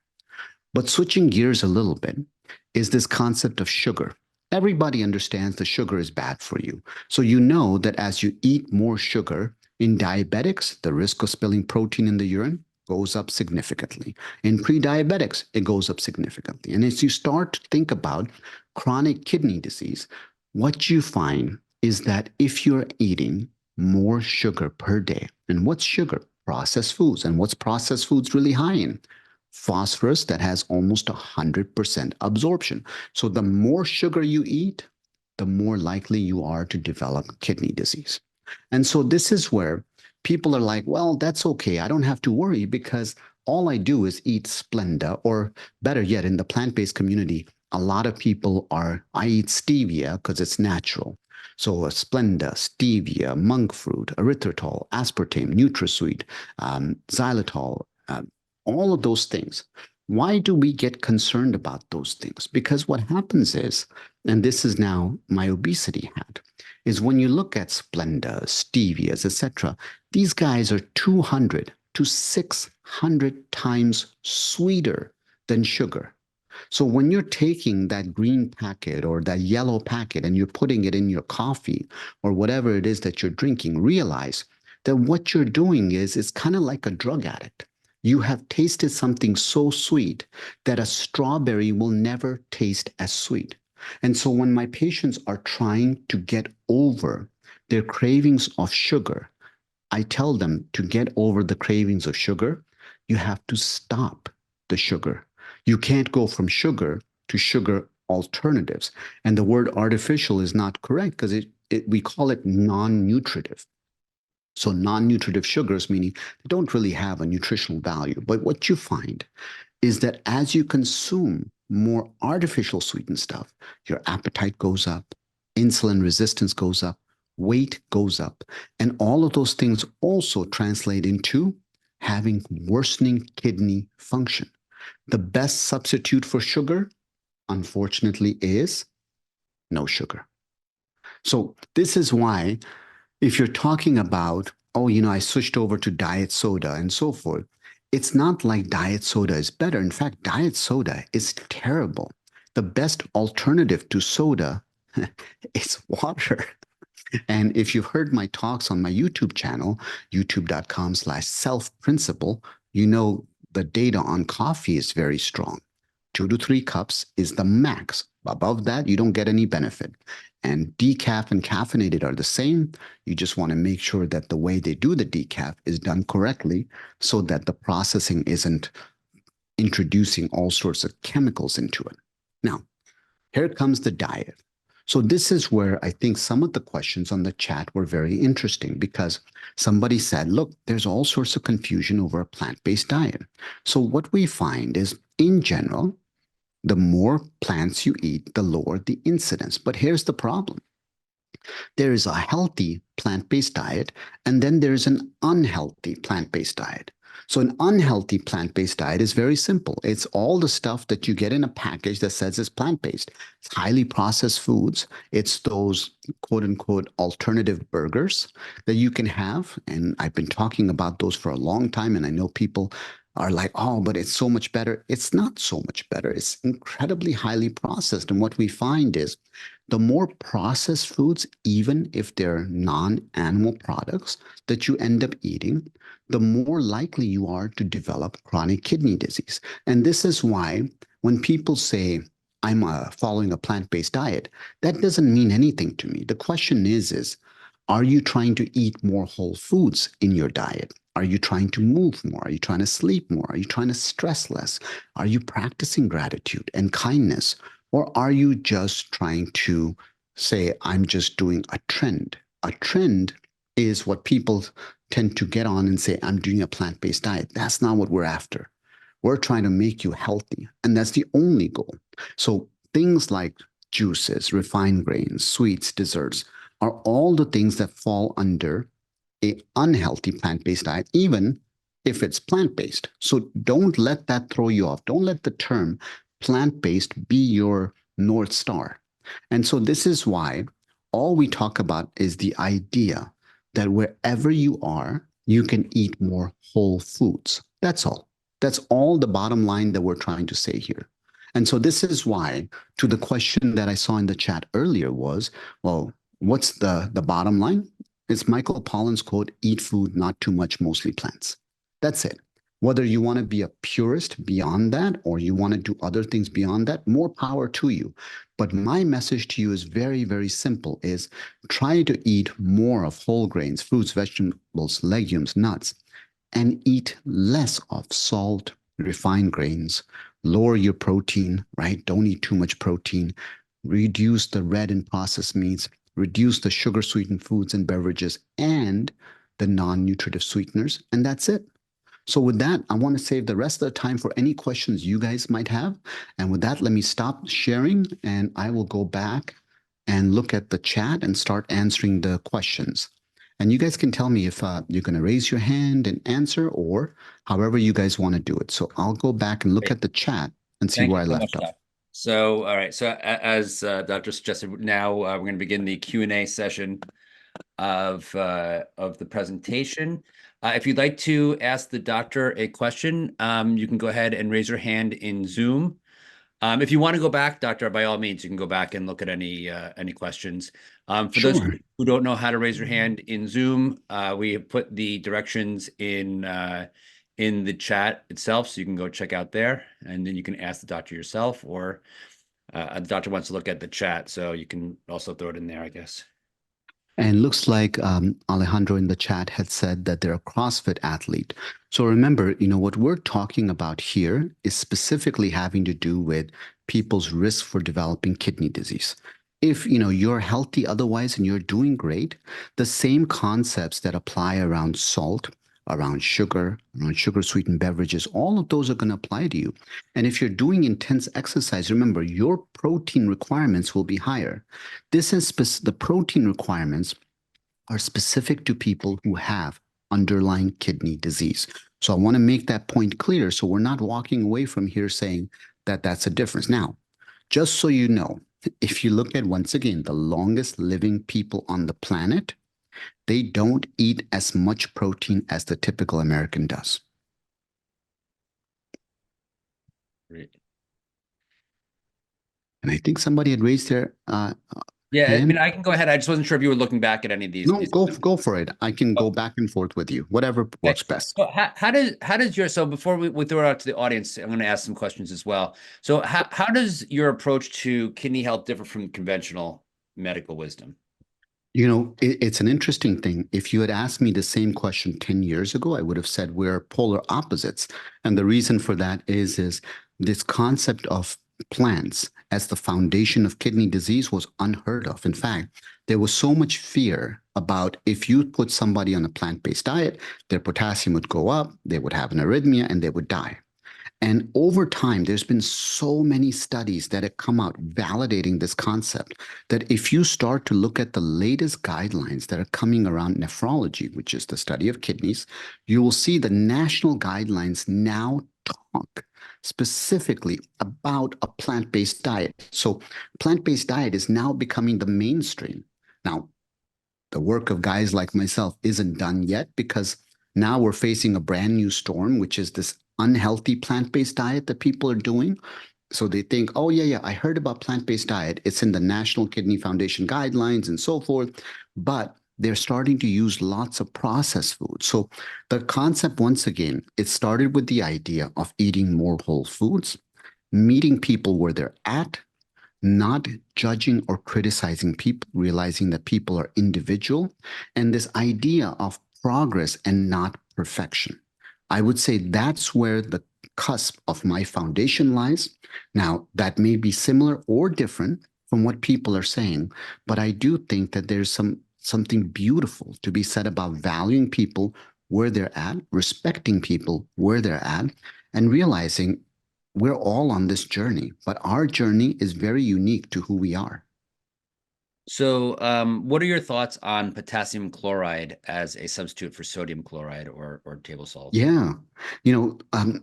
But switching gears a little bit is this concept of sugar. Everybody understands that sugar is bad for you. So you know that as you eat more sugar, in diabetics, the risk of spilling protein in the urine goes up significantly. In pre-diabetics, it goes up significantly. And as you start to think about chronic kidney disease, what you find is that if you're eating more sugar per day, and what's sugar? Processed foods. And what's processed foods really high in? Phosphorus that has almost 100% absorption. So the more sugar you eat, the more likely you are to develop kidney disease. And so this is where people are like, well, that's okay. I don't have to worry because all I do is eat Splenda, or better yet, in the plant-based community, a lot of people are, I eat stevia because it's natural. So Splenda, stevia, monk fruit, erythritol, aspartame, NutraSweet, xylitol, all of those things. Why do we get concerned about those things? Because what happens is, and this is now my obesity hat, is when you look at Splenda, stevias, etc., these guys are 200 to 600 times sweeter than sugar. So when you're taking that green packet or that yellow packet and you're putting it in your coffee or whatever it is that you're drinking, realize that what you're doing is it's kind of like a drug addict. You have tasted something so sweet that a strawberry will never taste as sweet. And so when my patients are trying to get over their cravings of sugar, I tell them to get over the cravings of sugar, you have to stop the sugar. You can't go from sugar to sugar alternatives. And the word artificial is not correct because we call it non-nutritive. So non-nutritive sugars, meaning they don't really have a nutritional value. But what you find is that as you consume more artificial sweetened stuff, your appetite goes up, insulin resistance goes up, weight goes up. And all of those things also translate into having worsening kidney function. The best substitute for sugar, unfortunately, is no sugar. So this is why if you're talking about, oh, I switched over to diet soda and so forth, it's not like diet soda is better. In fact, diet soda is terrible. The best alternative to soda is water. And if you've heard my talks on my YouTube channel, youtube.com/self-principle, you know the data on coffee is very strong. 2 to 3 cups is the max. Above that, you don't get any benefit. And decaf and caffeinated are the same. You just want to make sure that the way they do the decaf is done correctly so that the processing isn't introducing all sorts of chemicals into it. Now, here comes the diet. So this is where I think some of the questions on the chat were very interesting because somebody said, look, there's all sorts of confusion over a plant-based diet. So what we find is, in general, the more plants you eat, the lower the incidence. But here's the problem. There is a healthy plant-based diet, and then there's an unhealthy plant-based diet. So an unhealthy plant-based diet is very simple. It's all the stuff that you get in a package that says it's plant-based. It's highly processed foods. It's those quote unquote alternative burgers that you can have. And I've been talking about those for a long time. And I know people are like, oh, but it's so much better. It's not so much better. It's incredibly highly processed. And what we find is the more processed foods, even if they're non-animal products that you end up eating, the more likely you are to develop chronic kidney disease. And this is why when people say, I'm following a plant-based diet, that doesn't mean anything to me. The question is, are you trying to eat more whole foods in your diet? Are you trying to move more? Are you trying to sleep more? Are you trying to stress less? Are you practicing gratitude and kindness? Or are you just trying to say, I'm just doing a trend? A trend is what people tend to get on and say, I'm doing a plant-based diet. That's not what we're after. We're trying to make you healthy. And that's the only goal. So things like juices, refined grains, sweets, desserts are all the things that fall under a unhealthy plant-based diet, even if it's plant-based. So don't let that throw you off. Don't let the term plant-based be your North Star. And so this is why all we talk about is the idea that wherever you are, you can eat more whole foods. That's all. That's all the bottom line that we're trying to say here. And so this is why, to the question that I saw in the chat earlier was, well, what's the bottom line? It's Michael Pollan's quote, eat food, not too much, mostly plants. That's it. Whether you want to be a purist beyond that or you want to do other things beyond that, more power to you. But my message to you is very, very simple, is try to eat more of whole grains, fruits, vegetables, legumes, nuts, and eat less of salt, refined grains, lower your protein, right? Don't eat too much protein, reduce the red and processed meats, reduce the sugar sweetened foods and beverages and the non-nutritive sweeteners, and that's it. So with that, I want to save the rest of the time for any questions you guys might have. And with that, let me stop sharing and I will go back and look at the chat and start answering the questions. And you guys can tell me if you're going to raise your hand and answer or however you guys want to do it. So I'll go back and look at the chat and see where I left off. So, all right. So as Dr. suggested, now we're going to begin the Q&A session of the presentation. If you'd like to ask the doctor a question, you can go ahead and raise your hand in Zoom. If you want to go back, doctor, by all means, you can go back and look at any questions. For those who don't know how to raise your hand in Zoom, we have put the directions in the chat itself, so you can go check out there, and then you can ask the doctor yourself, or the doctor wants to look at the chat, so you can also throw it in there, I guess. And looks like Alejandro in the chat had said that they're a CrossFit athlete. So remember, what we're talking about here is specifically having to do with people's risk for developing kidney disease. If you're healthy otherwise and you're doing great, the same concepts that apply around salt, around sugar sweetened beverages, all of those are going to apply to you. And if you're doing intense exercise, remember your protein requirements will be higher. The protein requirements are specific to people who have underlying kidney disease. So I want to make that point clear so we're not walking away from here saying that that's a difference. Now, just so you know, if you look at, once again, the longest living people on the planet, they don't eat as much protein as the typical American does. Great. And I think somebody had raised their yeah, hand. I mean, I can go ahead. I just wasn't sure if you were looking back at any of these. No, go for it. I can go back and forth with you, whatever works best. So how does your, so before we throw it out to the audience, I'm going to ask some questions as well. So how does your approach to kidney health differ from conventional medical wisdom? It's an interesting thing. If you had asked me the same question 10 years ago, I would have said we're polar opposites. And the reason for that is this concept of plants as the foundation of kidney disease was unheard of. In fact, there was so much fear about if you put somebody on a plant-based diet, their potassium would go up, they would have an arrhythmia, and they would die. And over time, there's been so many studies that have come out validating this concept that if you start to look at the latest guidelines that are coming around nephrology, which is the study of kidneys, you will see the national guidelines now talk specifically about a plant-based diet. So plant-based diet is now becoming the mainstream. Now, the work of guys like myself isn't done yet because now we're facing a brand new storm, which is this unhealthy plant-based diet that people are doing. So they think, oh, yeah, I heard about plant-based diet. It's in the National Kidney Foundation guidelines and so forth. But they're starting to use lots of processed food. So the concept, once again, it started with the idea of eating more whole foods, meeting people where they're at, not judging or criticizing people, realizing that people are individual, and this idea of progress and not perfection. I would say that's where the cusp of my foundation lies. Now, that may be similar or different from what people are saying, but I do think that there's something beautiful to be said about valuing people where they're at, respecting people where they're at, and realizing We're all on this journey, but our journey is very unique to who we are. So, what are your thoughts on potassium chloride as a substitute for sodium chloride or table salt? Yeah. You know,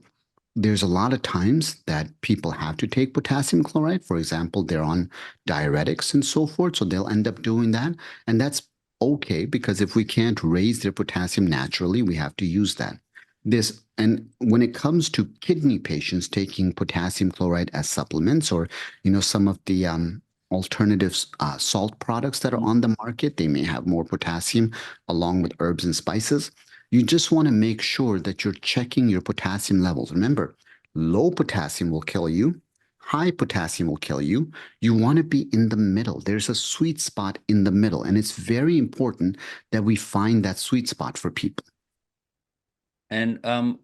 there's a lot of times that people have to take potassium chloride. For example, they're on diuretics and so forth, so they'll end up doing that. And that's okay because if we can't raise their potassium naturally, we have to use that. This, and when it comes to kidney patients taking potassium chloride as supplements, or some of the alternatives salt products that are Mhm. on the market, they may have more potassium along with herbs and spices. You just want to make sure that you're checking your potassium levels. Remember, low potassium will kill you, high potassium will kill you. You want to be in the middle. There's a sweet spot in the middle, and it's very important that we find that sweet spot for people. And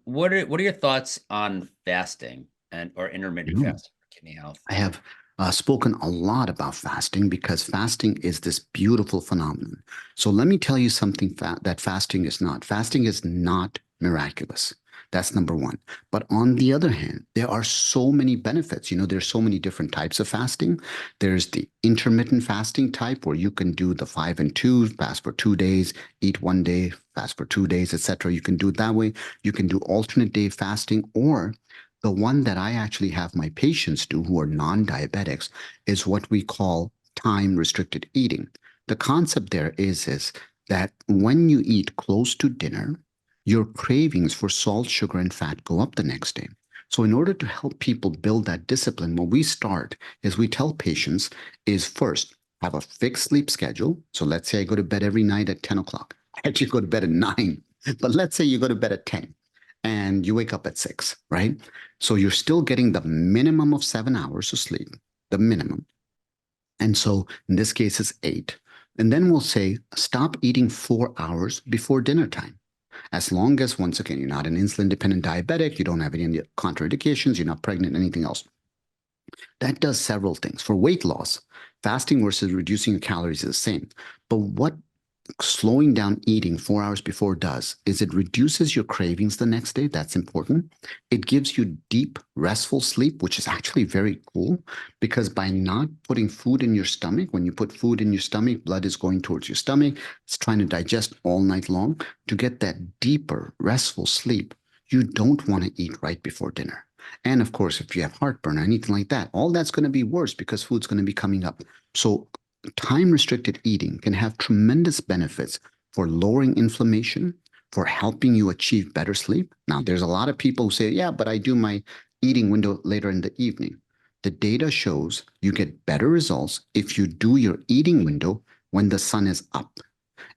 what are your thoughts on fasting and or intermittent You know, fasting for kidney health? I have spoken a lot about fasting because fasting is this beautiful phenomenon. So let me tell you something that fasting is not. Fasting is not miraculous. That's number one. But on the other hand, there are so many benefits. There's so many different types of fasting. There's the intermittent fasting type where you can do the 5 and 2, fast for 2 days, eat one day, fast for 2 days, etc. You can do it that way. You can do alternate day fasting, or the one that I actually have my patients do who are non-diabetics is what we call time restricted eating. The concept there is that when you eat close to dinner, your cravings for salt, sugar, and fat go up the next day. So in order to help people build that discipline, what we start is we tell patients is first have a fixed sleep schedule. So let's say I go to bed every night at 10 o'clock. I actually go to bed at 9, but let's say you go to bed at 10 and you wake up at 6, right? So you're still getting the minimum of 7 hours of sleep, the minimum. And so in this case, it's 8. And then we'll say, stop eating 4 hours before dinner time. As long as, once again, you're not an insulin dependent diabetic, you don't have any contraindications, you're not pregnant, anything else. That does several things. For weight loss, fasting versus reducing your calories is the same. But what slowing down eating 4 hours before does is it reduces your cravings the next day. That's important. It gives you deep, restful sleep, which is actually very cool because by not putting food in your stomach, when you put food in your stomach, blood is going towards your stomach. It's trying to digest all night long. To get that deeper, restful sleep, you don't want to eat right before dinner. And of course, if you have heartburn or anything like that, all that's going to be worse because food's going to be coming up. So time restricted eating can have tremendous benefits for lowering inflammation, for helping you achieve better sleep. Now, there's a lot of people who say, yeah, but I do my eating window later in the evening. The data shows you get better results if you do your eating window when the sun is up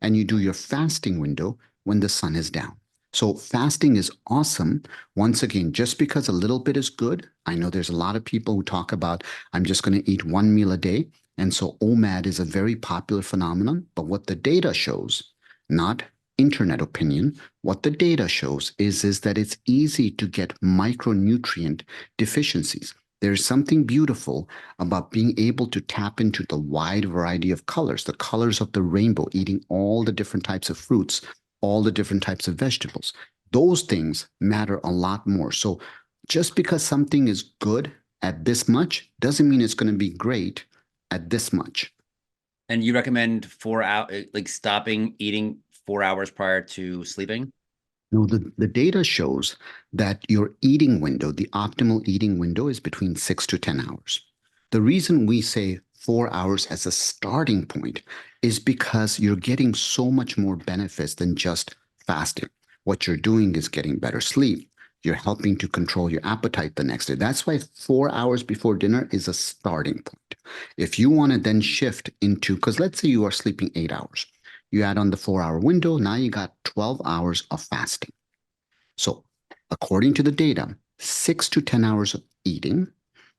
and you do your fasting window when the sun is down. So fasting is awesome. Once again, just because a little bit is good, I know there's a lot of people who talk about, I'm just going to eat one meal a day. And so OMAD is a very popular phenomenon. But what the data shows, not internet opinion, what the data shows is that it's easy to get micronutrient deficiencies. There's something beautiful about being able to tap into the wide variety of colors, the colors of the rainbow, eating all the different types of fruits, all the different types of vegetables. Those things matter a lot more. So just because something is good at this much doesn't mean it's going to be great at this much. And you recommend 4 hour, like stopping eating 4 hours prior to sleeping? No, the data shows that your eating window, the optimal eating window, is between 6 to 10 hours. The reason we say 4 hours as a starting point is because you're getting so much more benefits than just fasting. What you're doing is getting better sleep. You're helping to control your appetite the next day. That's why 4 hours before dinner is a starting point. If you want to then shift into, because let's say you are sleeping 8 hours, you add on the 4 hour window, now you got 12 hours of fasting. So, according to the data, 6 to 10 hours of eating,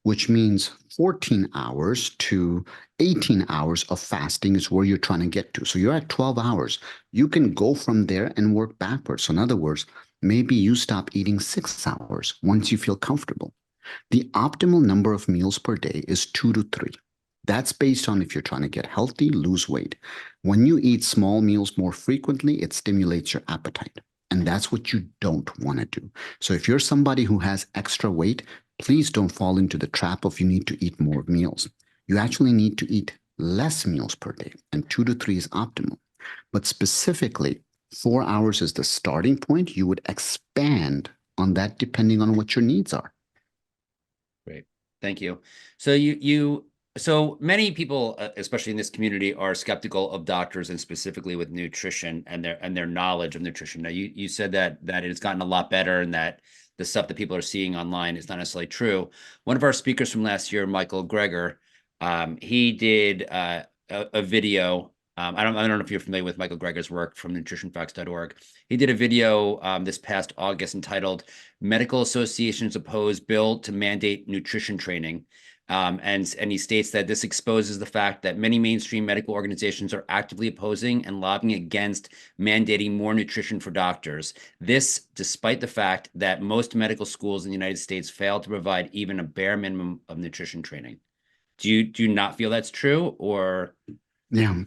which means 14 hours to 18 hours of fasting is where you're trying to get to. So, you're at 12 hours. You can go from there and work backwards. So, in other words, maybe you stop eating 6 hours once you feel comfortable. The optimal number of meals per day is 2 to 3. That's based on if you're trying to get healthy, lose weight. When you eat small meals more frequently, it stimulates your appetite. And that's what you don't want to do. So if you're somebody who has extra weight, please don't fall into the trap of you need to eat more meals. You actually need to eat less meals per day, and 2 to 3 is optimal. But specifically, 4 hours is the starting point. You would expand on that depending on what your needs are. Great. Thank you. So so many people, especially in this community, are skeptical of doctors and specifically with nutrition and their knowledge of nutrition. Now, you said that it's gotten a lot better and that the stuff that people are seeing online is not necessarily true. One of our speakers from last year, Michael Greger, he did a video. I don't know if you're familiar with Michael Greger's work from nutritionfacts.org. He did a video this past August entitled "Medical Associations Oppose Bill to Mandate Nutrition Training." And he states that this exposes the fact that many mainstream medical organizations are actively opposing and lobbying against mandating more nutrition for doctors. This, despite the fact that most medical schools in the United States fail to provide even a bare minimum of nutrition training. Do you not feel that's true, or? Yeah.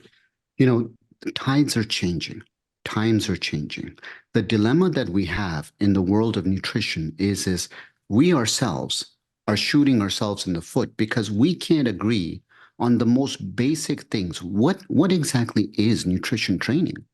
The tides are changing. Times are changing. The dilemma that we have in the world of nutrition is we ourselves are shooting ourselves in the foot because we can't agree on the most basic things. What exactly is nutrition training?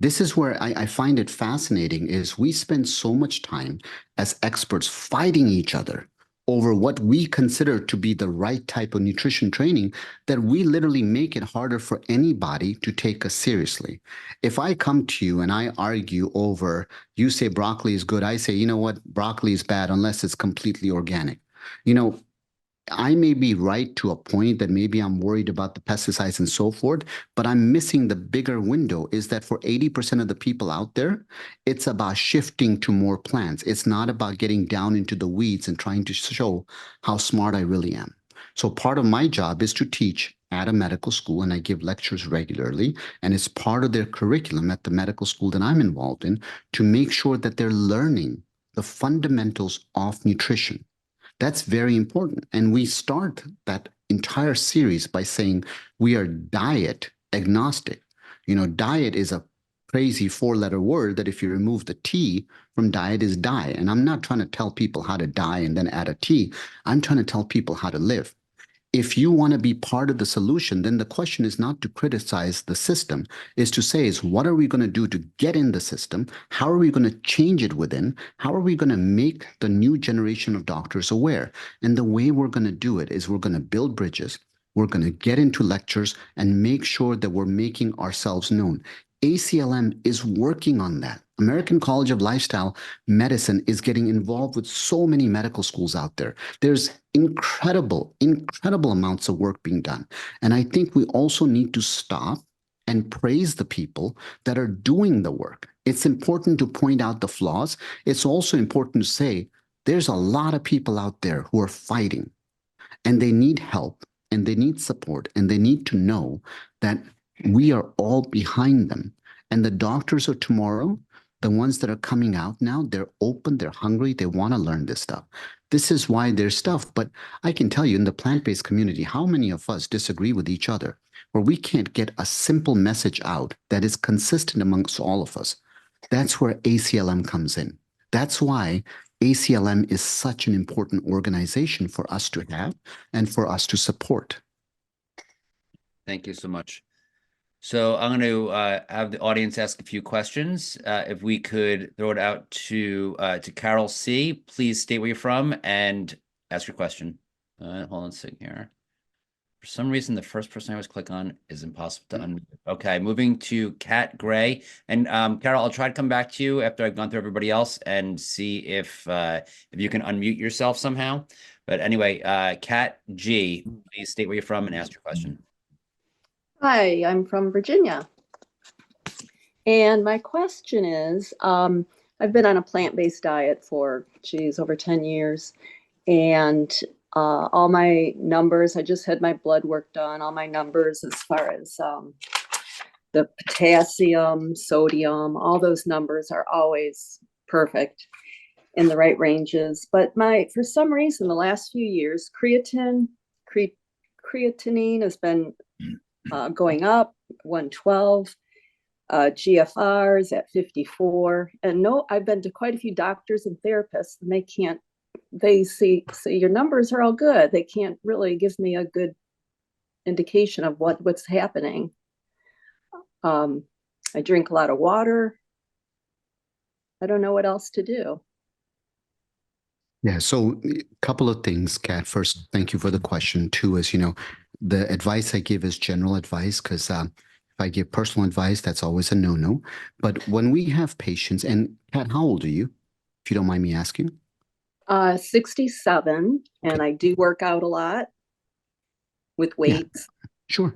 This is where I find it fascinating is we spend so much time as experts fighting each other over what we consider to be the right type of nutrition training that we literally make it harder for anybody to take us seriously. If I come to you and I argue over, you say broccoli is good, I say, you know what, broccoli is bad unless it's completely organic. You know, I may be right to a point that maybe I'm worried about the pesticides and so forth, but I'm missing the bigger window is that for 80% of the people out there, it's about shifting to more plants. It's not about getting down into the weeds and trying to show how smart I really am. So part of my job is to teach at a medical school, and I give lectures regularly, and it's part of their curriculum at the medical school that I'm involved in to make sure that they're learning the fundamentals of nutrition. That's very important. And we start that entire series by saying we are diet agnostic. Diet is a crazy 4 letter word that if you remove the T from diet is die. And I'm not trying to tell people how to die and then add a T. I'm trying to tell people how to live. If you want to be part of the solution, then the question is not to criticize the system, is to say is what are we going to do to get in the system? How are we going to change it within? How are we going to make the new generation of doctors aware? And the way we're going to do it is we're going to build bridges. We're going to get into lectures and make sure that we're making ourselves known. ACLM is working on that. American College of Lifestyle Medicine is getting involved with so many medical schools out there. There's incredible, incredible amounts of work being done. And I think we also need to stop and praise the people that are doing the work. It's important to point out the flaws. It's also important to say there's a lot of people out there who are fighting and they need help and they need support and they need to know that we are all behind them. And the doctors of tomorrow, the ones that are coming out now, they're open, they're hungry, they want to learn this stuff. This is why there's stuff. But I can tell you in the plant-based community, how many of us disagree with each other where we can't get a simple message out that is consistent amongst all of us? That's where ACLM comes in. That's why ACLM is such an important organization for us to have and for us to support. Thank you so much. So I'm going to have the audience ask a few questions. If we could throw it out to Carol C. Please state where you're from and ask your question. Hold on a second here. For some reason, the first person I always click on is impossible to unmute. Okay, moving to Kat Gray. And Carol, I'll try to come back to you after I've gone through everybody else and see if you can unmute yourself somehow. But anyway, Kat G, please state where you're from and ask your question. Hi, I'm from Virginia. And my question is, I've been on a plant-based diet for, over 10 years. And all my numbers, I just had my blood work done, all my numbers as far as the potassium, sodium, all those numbers are always perfect in the right ranges. But for some reason, the last few years, creatinine has been going up, 112, GFR is at 54. And I've been to quite a few doctors and therapists, and they can't they say your numbers are all good. They can't really give me a good indication of what's happening. I drink a lot of water. I don't know what else to do. Yeah, so a couple of things, Kat. First, thank you for the question. Two is, the advice I give is general advice because if I give personal advice, that's always a no-no. But when we have patients, and Kat, how old are you, if you don't mind me asking? 67, and Okay. I do work out a lot with Yeah, weights. sure.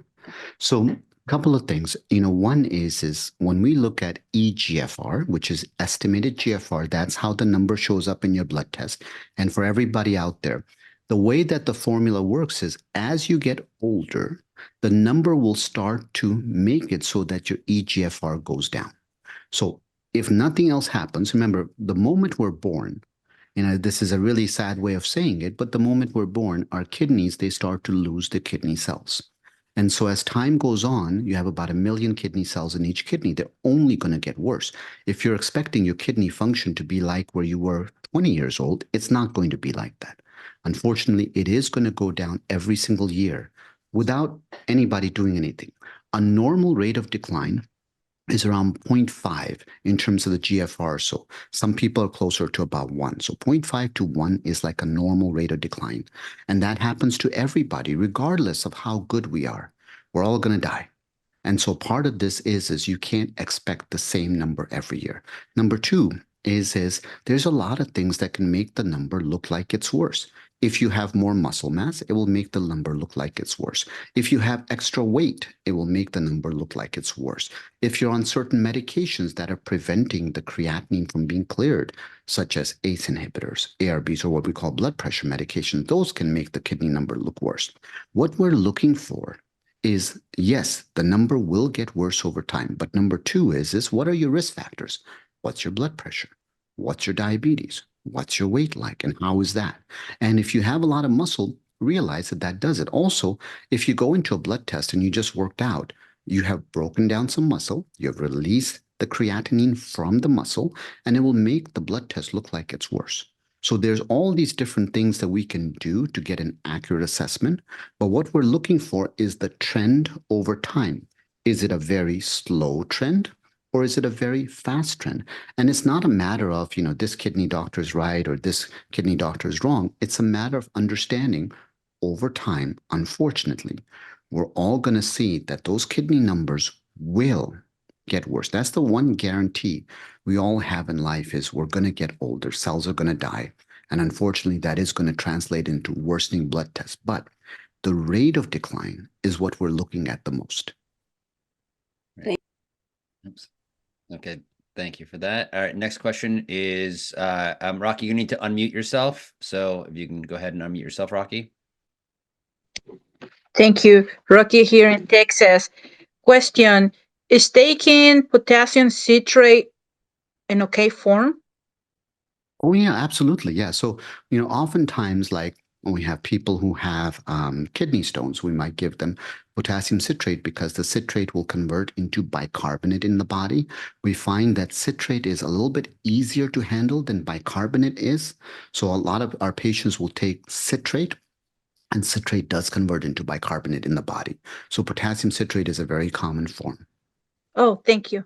So a couple of things. One is when we look at eGFR, which is estimated GFR, that's how the number shows up in your blood test. And for everybody out there, the way that the formula works is as you get older, the number will start to make it so that your eGFR goes down. So if nothing else happens, remember, the moment we're born, this is a really sad way of saying it, but the moment we're born, our kidneys, they start to lose the kidney cells. And so as time goes on, you have about 1 million kidney cells in each kidney. They're only going to get worse. If you're expecting your kidney function to be like where you were 20 years old, it's not going to be like that. Unfortunately, it is going to go down every single year without anybody doing anything. A normal rate of decline is around 0.5 in terms of the GFR. So some people are closer to about 1. So 0.5 to 1 is like a normal rate of decline. And that happens to everybody, regardless of how good we are. We're all going to die. And so part of this is you can't expect the same number every year. Number two is there's a lot of things that can make the number look like it's worse. If you have more muscle mass, it will make the number look like it's worse. If you have extra weight, it will make the number look like it's worse. If you're on certain medications that are preventing the creatinine from being cleared, such as ACE inhibitors, ARBs, or what we call blood pressure medication, those can make the kidney number look worse. What we're looking for is, yes, the number will get worse over time. But number two is what are your risk factors? What's your blood pressure? What's your diabetes? What's your weight like? And how is that? And if you have a lot of muscle, realize that that does it. Also, if you go into a blood test and you just worked out, you have broken down some muscle, you have released the creatinine from the muscle, and it will make the blood test look like it's worse. So there's all these different things that we can do to get an accurate assessment. But what we're looking for is the trend over time. Is it a very slow trend or is it a very fast trend? And it's not a matter of, this kidney doctor is right or this kidney doctor is wrong. It's a matter of understanding over time, unfortunately, we're all going to see that those kidney numbers will get worse. That's the one guarantee we all have in life is we're going to get older. Cells are going to die. And unfortunately, that is going to translate into worsening blood tests. But the rate of decline is what we're looking at the most. Right. Oops. Okay. Thank you for that. All right. Next question is, Rocky, you need to unmute yourself. So if you can go ahead and unmute yourself, Rocky. Thank you. Rocky here in Texas. Question, is taking potassium citrate an okay form? Oh, yeah, absolutely. Yeah. So, oftentimes, like when we have people who have kidney stones, we might give them potassium citrate because the citrate will convert into bicarbonate in the body. We find that citrate is a little bit easier to handle than bicarbonate is. So, a lot of our patients will take citrate, and citrate does convert into bicarbonate in the body. So, potassium citrate is a very common form. Oh, thank you.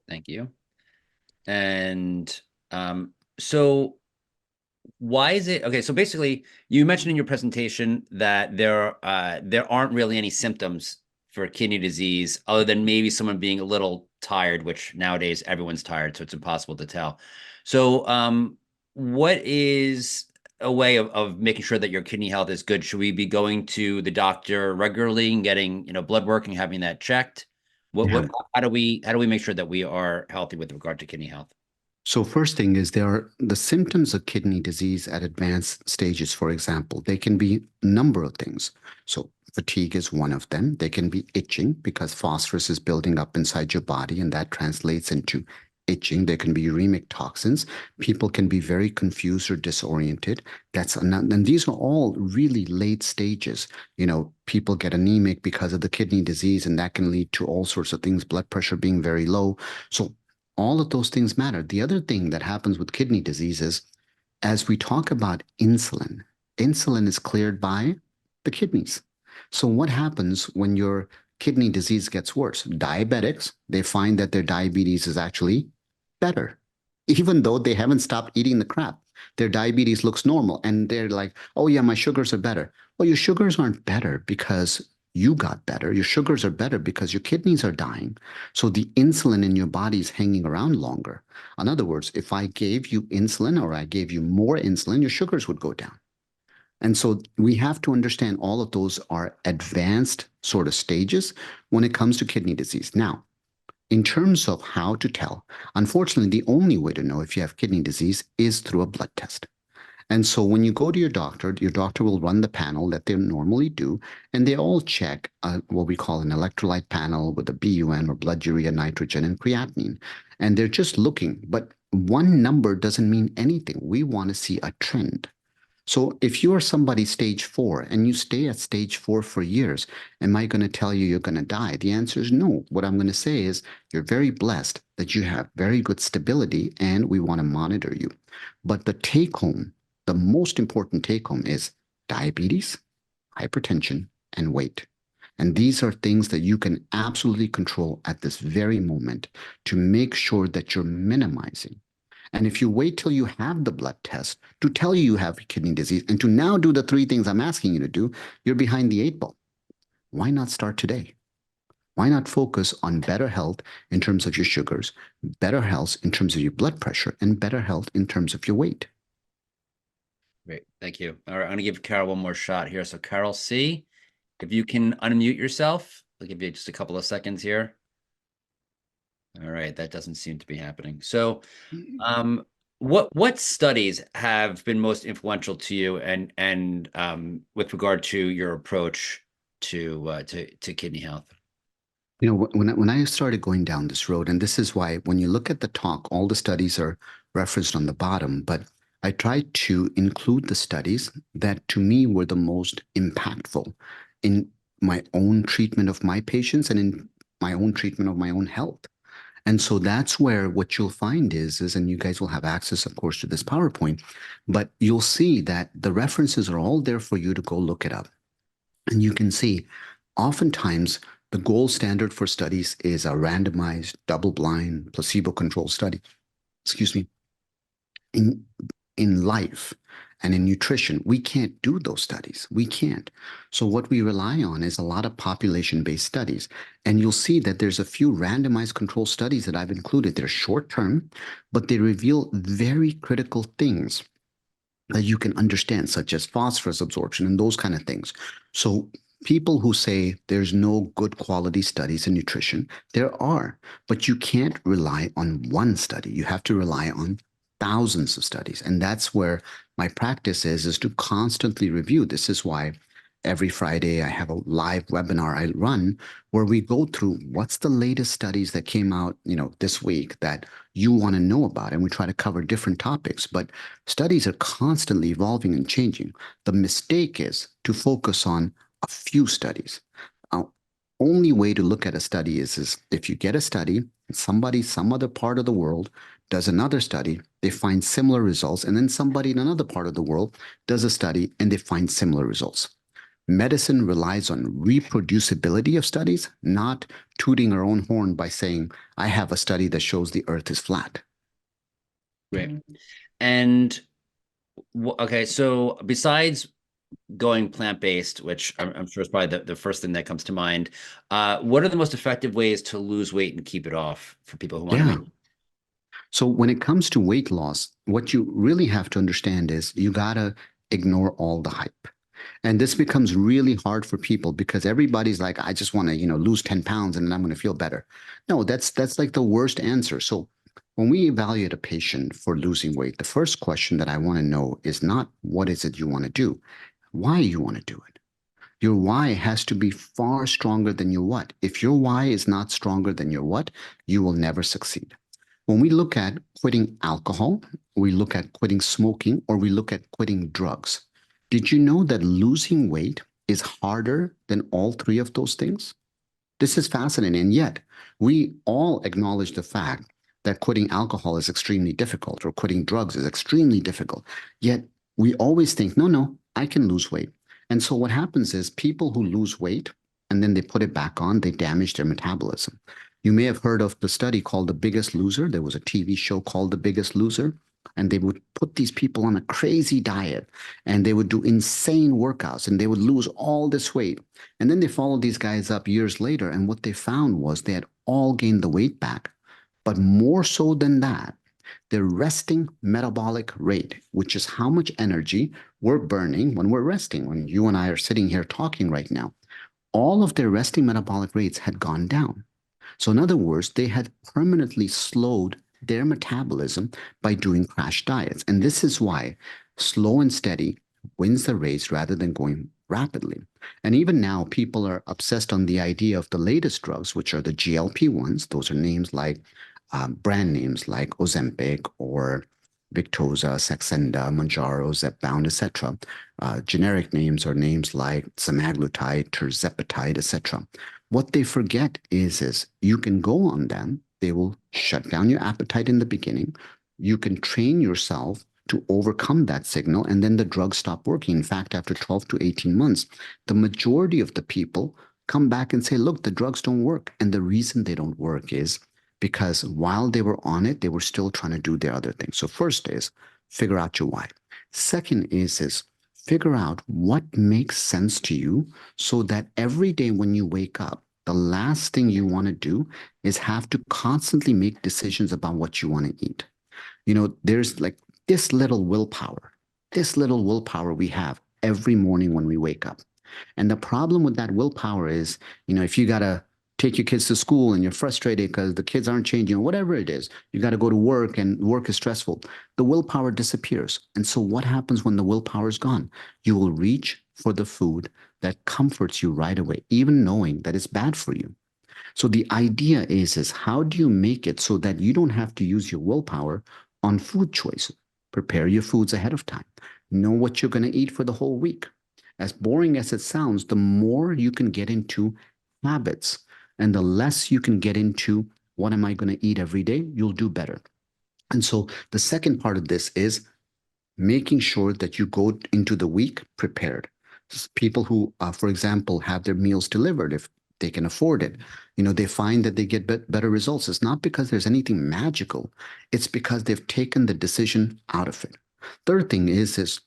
Thank you. And so why is it okay? So basically, you mentioned in your presentation that there aren't really any symptoms for kidney disease other than maybe someone being a little tired, which nowadays everyone's tired, so it's impossible to tell. So what is a way of making sure that your kidney health is good? Should we be going to the doctor regularly and getting blood work and having that checked? How do we make sure that we are healthy with regard to kidney health? So first thing is there are the symptoms of kidney disease at advanced stages, for example. They can be a number of things. So fatigue is one of them. They can be itching because phosphorus is building up inside your body and that translates into itching. There can be uremic toxins. People can be very confused or disoriented. And these are all really late stages. People get anemic because of the kidney disease and that can lead to all sorts of things, blood pressure being very low. So all of those things matter. The other thing that happens with kidney disease is as we talk about insulin, insulin is cleared by the kidneys. So what happens when your kidney disease gets worse? Diabetics, they find that their diabetes is actually better, even though they haven't stopped eating the crap. Their diabetes looks normal and they're like, oh yeah, my sugars are better. Well, your sugars aren't better because you got better. Your sugars are better because your kidneys are dying. So the insulin in your body is hanging around longer. In other words, if I gave you insulin or I gave you more insulin, your sugars would go down. And so we have to understand all of those are advanced sort of stages when it comes to kidney disease. Now, in terms of how to tell, unfortunately, the only way to know if you have kidney disease is through a blood test. And so when you go to your doctor will run the panel that they normally do, and they all check what we call an electrolyte panel with a BUN or blood urea nitrogen and creatinine. And they're just looking, but one number doesn't mean anything. We want to see a trend. So if you are somebody stage 4 and you stay at stage 4 for years, am I going to tell you you're going to die? The answer is no. What I'm going to say is you're very blessed that you have very good stability and we want to monitor you. But the take home, the most important take home is diabetes, hypertension, and weight. And these are things that you can absolutely control at this very moment to make sure that you're minimizing. And if you wait till you have the blood test to tell you have kidney disease and to now do the 3 things I'm asking you to do, you're behind the 8 ball. Why not start today? Why not focus on better health in terms of your sugars, better health in terms of your blood pressure, and better health in terms of your weight? Great. Thank you. All right. I'm going to give Carol one more shot here. So Carol C, if you can unmute yourself, I'll give you just a couple of seconds here. All right. That doesn't seem to be happening. So what studies have been most influential to you and with regard to your approach to kidney health? You know, when I started going down this road, and this is why when you look at the talk, all the studies are referenced on the bottom, but I tried to include the studies that to me were the most impactful in my own treatment of my patients and in my own treatment of my own health. And so that's where what you'll find is, and you guys will have access, of course, to this PowerPoint, but you'll see that the references are all there for you to go look it up. And you can see, oftentimes, the gold standard for studies is a randomized, double-blind, placebo-controlled study. Excuse me. In life and in nutrition, we can't do those studies. We can't. So what we rely on is a lot of population-based studies. And you'll see that there's a few randomized control studies that I've included. They're short-term, but they reveal very critical things that you can understand, such as phosphorus absorption and those kind of things. So people who say there's no good quality studies in nutrition, there are, but you can't rely on one study. You have to rely on thousands of studies. And that's where my practice is to constantly review. This is why every Friday I have a live webinar I run where we go through what's the latest studies that came out, this week that you want to know about. And we try to cover different topics, but studies are constantly evolving and changing. The mistake is to focus on a few studies. Only way to look at a study is if you get a study and somebody, some other part of the world does another study, they find similar results, and then somebody in another part of the world does a study and they find similar results. Medicine relies on reproducibility of studies, not tooting our own horn by saying, I have a study that shows the earth is flat. Great. And okay, so besides going plant-based, which I'm sure is probably the first thing that comes to mind, what are the most effective ways to lose weight and keep it off for people who want to lose? So when it comes to weight loss, what you really have to understand is you gotta ignore all the hype. And this becomes really hard for people because everybody's like, I just want to, lose 10 pounds and then I'm going to feel better. No, that's like the worst answer. So when we evaluate a patient for losing weight, the first question that I want to know is not what is it you want to do, why you want to do it. Your why has to be far stronger than your what. If your why is not stronger than your what, you will never succeed. When we look at quitting alcohol, we look at quitting smoking, or we look at quitting drugs, did you know that losing weight is harder than all 3 of those things? This is fascinating. And yet, we all acknowledge the fact that quitting alcohol is extremely difficult or quitting drugs is extremely difficult. Yet we always think, no, I can lose weight. And so what happens is people who lose weight and then they put it back on, they damage their metabolism. You may have heard of the study called The Biggest Loser. There was a TV show called The Biggest Loser, and they would put these people on a crazy diet and they would do insane workouts and they would lose all this weight. And then they followed these guys up years later, and what they found was they had all gained the weight back. But more so than that, their resting metabolic rate, which is how much energy we're burning when we're resting, when you and I are sitting here talking right now, all of their resting metabolic rates had gone down. So in other words, they had permanently slowed their metabolism by doing crash diets. And this is why slow and steady wins the race rather than going rapidly. And even now, people are obsessed on the idea of the latest drugs, which are the GLP-1s. Those are names like brand names like Ozempic or Victoza, Saxenda, Mounjaro, Zepbound, etc. Generic names are names like semaglutide, tirzepatide, etc. What they forget is you can go on them. They will shut down your appetite in the beginning. You can train yourself to overcome that signal, and then the drugs stop working. In fact, after 12 to 18 months, the majority of the people come back and say, look, the drugs don't work. And the reason they don't work is because while they were on it, they were still trying to do their other things. So first is figure out your why. Second is figure out what makes sense to you so that every day when you wake up, the last thing you want to do is have to constantly make decisions about what you want to eat. You know, there's like this little willpower we have every morning when we wake up. And the problem with that willpower is, you know, if you got to take your kids to school and you're frustrated because the kids aren't changing or whatever it is, you got to go to work and work is stressful, the willpower disappears. And so what happens when the willpower is gone? You will reach for the food that comforts you right away, even knowing that it's bad for you. So the idea is how do you make it so that you don't have to use your willpower on food choices? Prepare your foods ahead of time. Know what you're going to eat for the whole week. As boring as it sounds, the more you can get into habits and the less you can get into what am I going to eat every day, you'll do better. And so the second part of this is making sure that you go into the week prepared. People who, for example, have their meals delivered, if they can afford it, you know, they find that they get better results. It's not because there's anything magical. It's because they've taken the decision out of it. Third thing is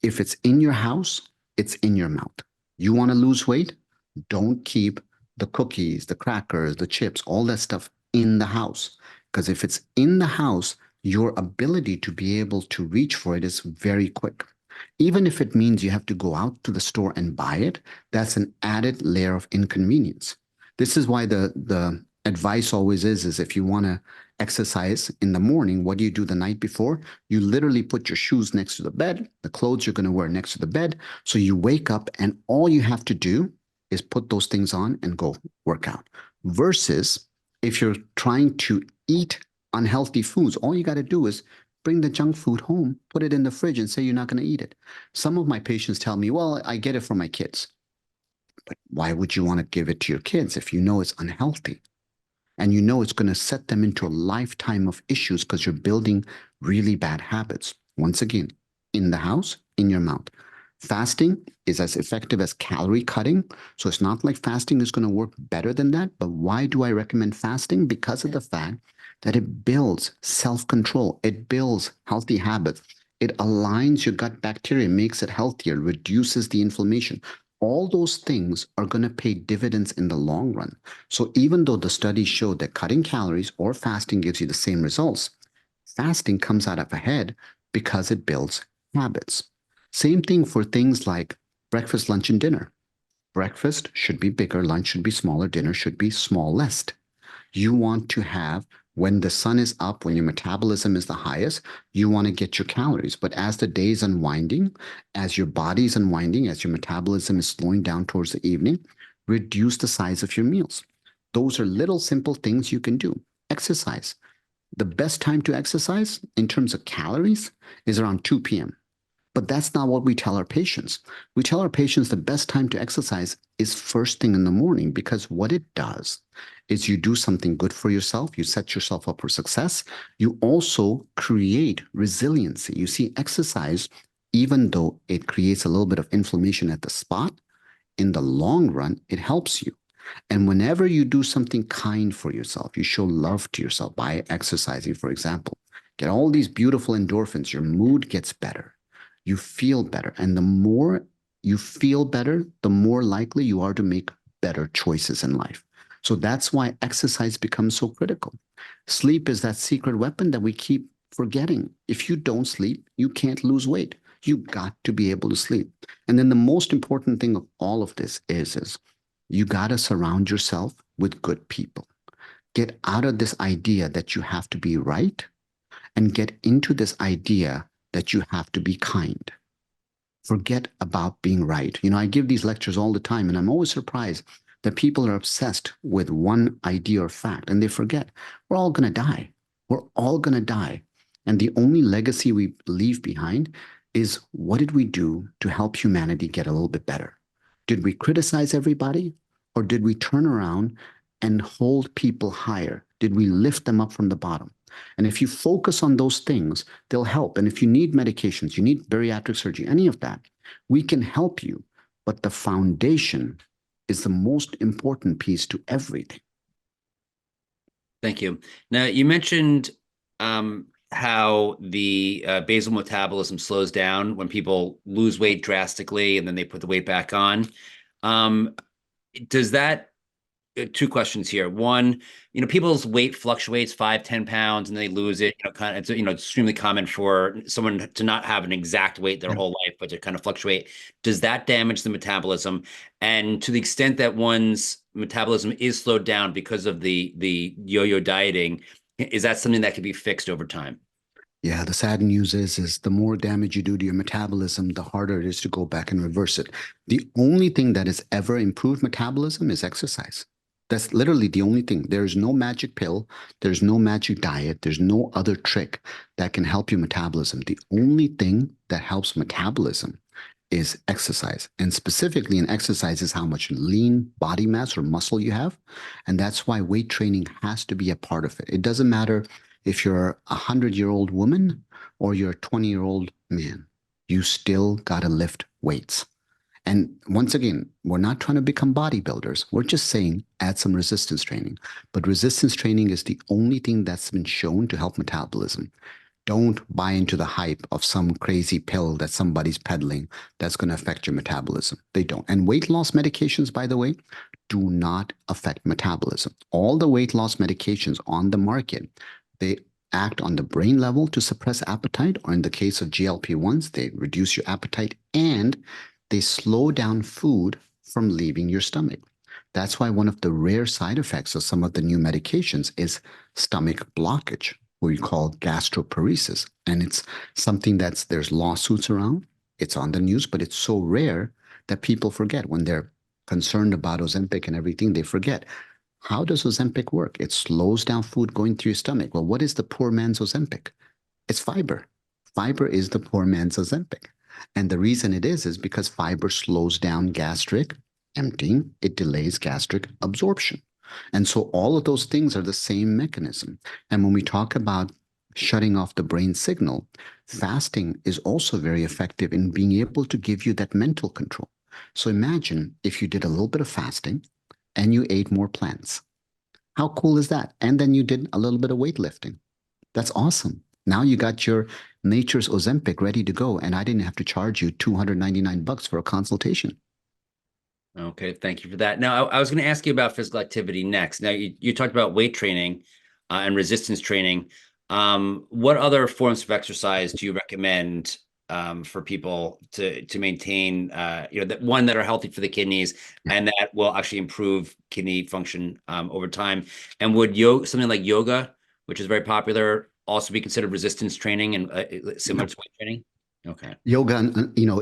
if it's in your house, it's in your mouth. You want to lose weight? Don't keep the cookies, the crackers, the chips, all that stuff in the house. Because if it's in the house, your ability to be able to reach for it is very quick. Even if it means you have to go out to the store and buy it, that's an added layer of inconvenience. This is why the advice always is if you want to exercise in the morning, what do you do the night before? You literally put your shoes next to the bed, the clothes you're going to wear next to the bed. So you wake up and all you have to do is put those things on and go work out. Versus if you're trying to eat unhealthy foods, all you got to do is bring the junk food home, put it in the fridge and say you're not going to eat it. Some of my patients tell me, well, I get it for my kids. But why would you want to give it to your kids if you know it's unhealthy? And you know it's going to set them into a lifetime of issues because you're building really bad habits. Once again, in the house, in your mouth. Fasting is as effective as calorie cutting. So it's not like fasting is going to work better than that. But why do I recommend fasting? Because of the fact that it builds self-control. It builds healthy habits. It aligns your gut bacteria, makes it healthier, reduces the inflammation. All those things are going to pay dividends in the long run. So even though the studies show that cutting calories or fasting gives you the same results, fasting comes out of ahead because it builds habits. Same thing for things like breakfast, lunch, and dinner. Breakfast should be bigger, lunch should be smaller, dinner should be smallest. You want to have, when the sun is up, when your metabolism is the highest, you want to get your calories. But as the day is unwinding, as your body is unwinding, as your metabolism is slowing down towards the evening, reduce the size of your meals. Those are little simple things you can do. Exercise. The best time to exercise in terms of calories is around 2 p.m. But that's not what we tell our patients. We tell our patients the best time to exercise is first thing in the morning because what it does is you do something good for yourself, you set yourself up for success, you also create resiliency. You see, exercise, even though it creates a little bit of inflammation at the spot, in the long run, it helps you. And whenever you do something kind for yourself, you show love to yourself by exercising, for example, get all these beautiful endorphins, your mood gets better, you feel better. And the more you feel better, the more likely you are to make better choices in life. So that's why exercise becomes so critical. Sleep is that secret weapon that we keep forgetting. If you don't sleep, you can't lose weight. You got to be able to sleep. And then the most important thing of all of this is you got to surround yourself with good people. Get out of this idea that you have to be right and get into this idea that you have to be kind. Forget about being right. You know, I give these lectures all the time, and I'm always surprised that people are obsessed with one idea or fact, and they forget we're all going to die. We're all going to die. And the only legacy we leave behind is what did we do to help humanity get a little bit better? Did we criticize everybody, or did we turn around and hold people higher? Did we lift them up from the bottom? And if you focus on those things, they'll help. And if you need medications, you need bariatric surgery, any of that, we can help you. But the foundation is the most important piece to everything. Thank you. Now, you mentioned how the basal metabolism slows down when people lose weight drastically and then they put the weight back on. Does that two questions here. One, people's weight fluctuates 5-10 pounds and they lose it. It's extremely common for someone to not have an exact weight their whole life, but to kind of fluctuate. Does that damage the metabolism? And to the extent that one's metabolism is slowed down because of the yo-yo dieting, is that something that can be fixed over time? Yeah, the sad news is the more damage you do to your metabolism, the harder it is to go back and reverse it. The only thing that has ever improved metabolism is exercise. That's literally the only thing. There's no magic pill. There's no magic diet. There's no other trick that can help your metabolism. The only thing that helps metabolism is exercise. And specifically in exercise is how much lean body mass or muscle you have. And that's why weight training has to be a part of it. It doesn't matter if you're a 100-year-old woman or you're a 20-year-old man, you still got to lift weights. And once again, we're not trying to become bodybuilders. We're just saying add some resistance training. But resistance training is the only thing that's been shown to help metabolism. Don't buy into the hype of some crazy pill that somebody's peddling that's going to affect your metabolism. They don't. And weight loss medications, by the way, do not affect metabolism. All the weight loss medications on the market, they act on the brain level to suppress appetite, or in the case of GLP-1s, they reduce your appetite and they slow down food from leaving your stomach. That's why one of the rare side effects of some of the new medications is stomach blockage, what we call gastroparesis. And it's something there's lawsuits around. It's on the news, but it's so rare that people forget when they're concerned about Ozempic and everything, they forget. How does Ozempic work? It slows down food going through your stomach. Well, what is the poor man's Ozempic? It's fiber. Fiber is the poor man's Ozempic. And the reason it is because fiber slows down gastric emptying. It delays gastric absorption. And so all of those things are the same mechanism. And when we talk about shutting off the brain signal, fasting is also very effective in being able to give you that mental control. So imagine if you did a little bit of fasting and you ate more plants. How cool is that? And then you did a little bit of weightlifting. That's awesome. Now you got your nature's Ozempic ready to go, and I didn't have to charge you $299 for a consultation. Okay, thank you for that. Now, I was going to ask you about physical activity next. Now, you talked about weight training and resistance training. What other forms of exercise do you recommend for people to maintain, that are healthy for the kidneys and that will actually improve kidney function over time? And would something like yoga, which is very popular, also be considered resistance training and similar to weight training? Okay. Yoga,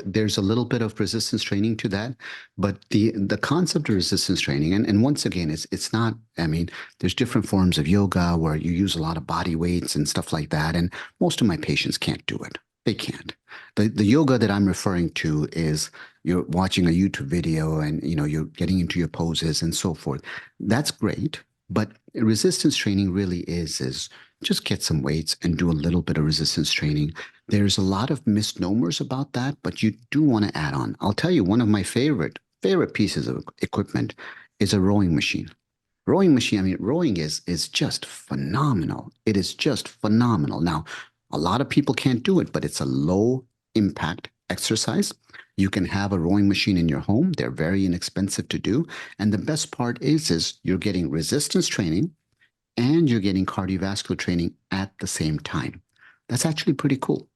there's a little bit of resistance training to that, but the concept of resistance training, and once again, it's not, there's different forms of yoga where you use a lot of body weights and stuff like that, and most of my patients can't do it. They can't. The yoga that I'm referring to is you're watching a YouTube video and, you're getting into your poses and so forth. That's great. But resistance training really is just get some weights and do a little bit of resistance training. There's a lot of misnomers about that, but you do want to add on. I'll tell you, one of my favorite pieces of equipment is a rowing machine. Rowing machine, I mean, rowing is just phenomenal. It is just phenomenal. Now, a lot of people can't do it, but it's a low impact exercise. You can have a rowing machine in your home. They're very inexpensive to do. And the best part is you're getting resistance training and you're getting cardiovascular training at the same time. That's actually pretty cool.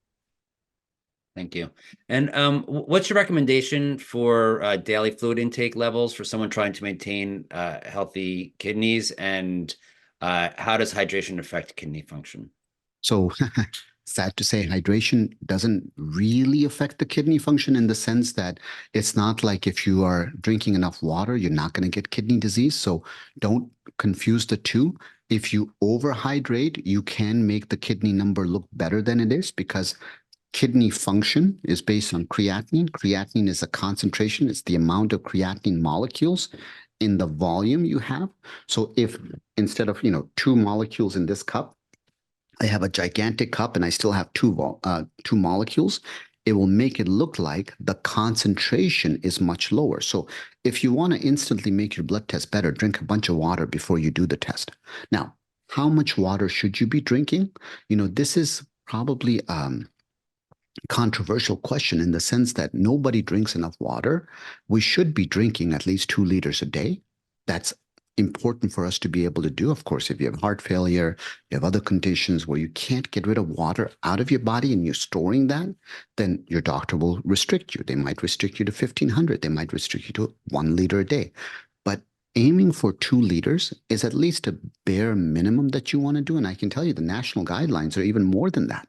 Thank you. And what's your recommendation for daily fluid intake levels for someone trying to maintain healthy kidneys? And how does hydration affect kidney function? So sad to say, hydration doesn't really affect the kidney function in the sense that it's not like if you are drinking enough water, you're not going to get kidney disease. So don't confuse the two. If you overhydrate, you can make the kidney number look better than it is because kidney function is based on creatinine. Creatinine is a concentration. It's the amount of creatinine molecules in the volume you have. So if instead of, 2 molecules in this cup, I have a gigantic cup and I still have two molecules, it will make it look like the concentration is much lower. So if you want to instantly make your blood test better, drink a bunch of water before you do the test. Now, how much water should you be drinking? This is probably controversial question in the sense that nobody drinks enough water. We should be drinking at least 2 liters a day. That's important for us to be able to do. Of course, if you have heart failure, you have other conditions where you can't get rid of water out of your body and you're storing that, then your doctor will restrict you. They might restrict you to 1,500. They might restrict you to 1 liter a day. But aiming for 2 liters is at least a bare minimum that you want to do. And I can tell you the national guidelines are even more than that.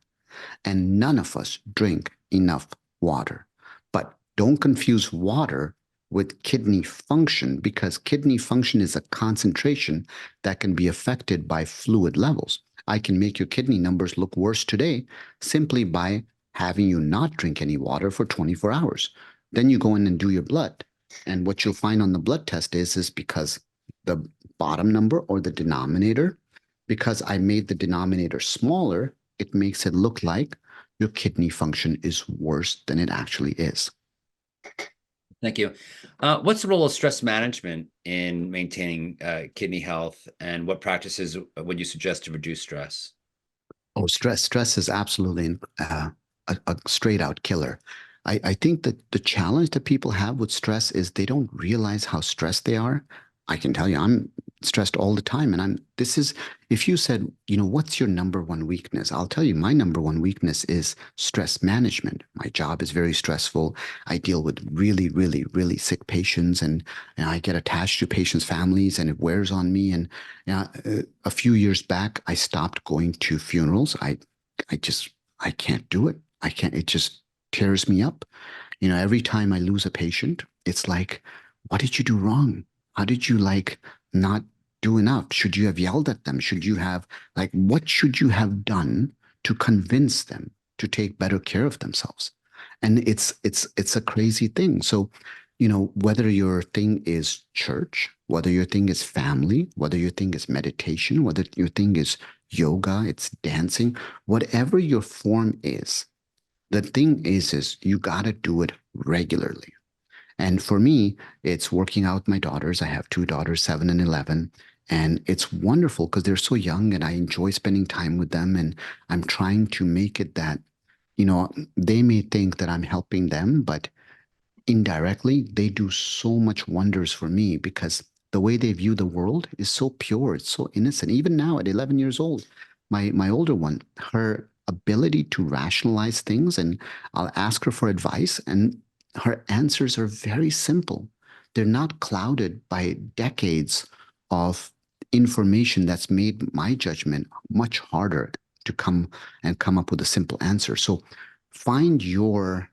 And none of us drink enough water. But don't confuse water with kidney function because kidney function is a concentration that can be affected by fluid levels. I can make your kidney numbers look worse today simply by having you not drink any water for 24 hours. Then you go in and do your blood. And what you'll find on the blood test is because the bottom number or the denominator, because I made the denominator smaller, it makes it look like your kidney function is worse than it actually is. Thank you. What's the role of stress management in maintaining kidney health, and what practices would you suggest to reduce stress? Oh, stress is absolutely a straight out killer. I think that the challenge that people have with stress is they don't realize how stressed they are. I can tell you, I'm stressed all the time. And if you said, what's your number one weakness? I'll tell you, my number one weakness is stress management. My job is very stressful. I deal with really, really, really sick patients and I get attached to patients' families and it wears on me. And a few years back, I stopped going to funerals. I can't do it. It just tears me up. Every time I lose a patient, it's like, what did you do wrong? How did you not do enough? Should you have yelled at them? What should you have done to convince them to take better care of themselves? And it's a crazy thing. So, whether your thing is church, whether your thing is family, whether your thing is meditation, whether your thing is yoga, it's dancing, whatever your form is, the thing is you got to do it regularly. And for me, it's working out with my daughters. I have 2 daughters, 7 and 11. And it's wonderful because they're so young and I enjoy spending time with them. And I'm trying to make it that, they may think that I'm helping them, but indirectly, they do so much wonders for me because the way they view the world is so pure. It's so innocent. Even now at 11 years old, my older one, her ability to rationalize things, and I'll ask her for advice and her answers are very simple. They're not clouded by decades of information that's made my judgment much harder to come up with a simple answer. So find your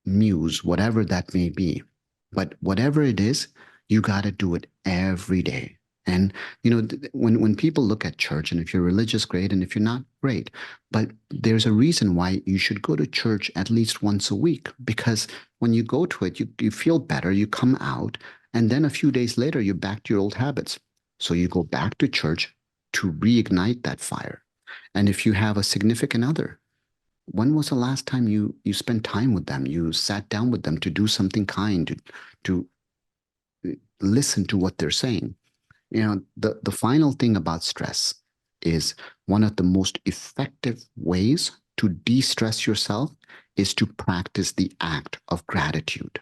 muse, whatever that may be. But whatever it is, you got to do it every day. And when people look at church, and if you're religious, great, and if you're not, great. But there's a reason why you should go to church at least once a week, because when you go to it, you feel better, you come out, and then a few days later, you're back to your old habits. So you go back to church to reignite that fire. And if you have a significant other, when was the last time you spent time with them? You sat down with them to do something kind, to listen to what they're saying. The final thing about stress is one of the most effective ways to de-stress yourself is to practice the act of gratitude.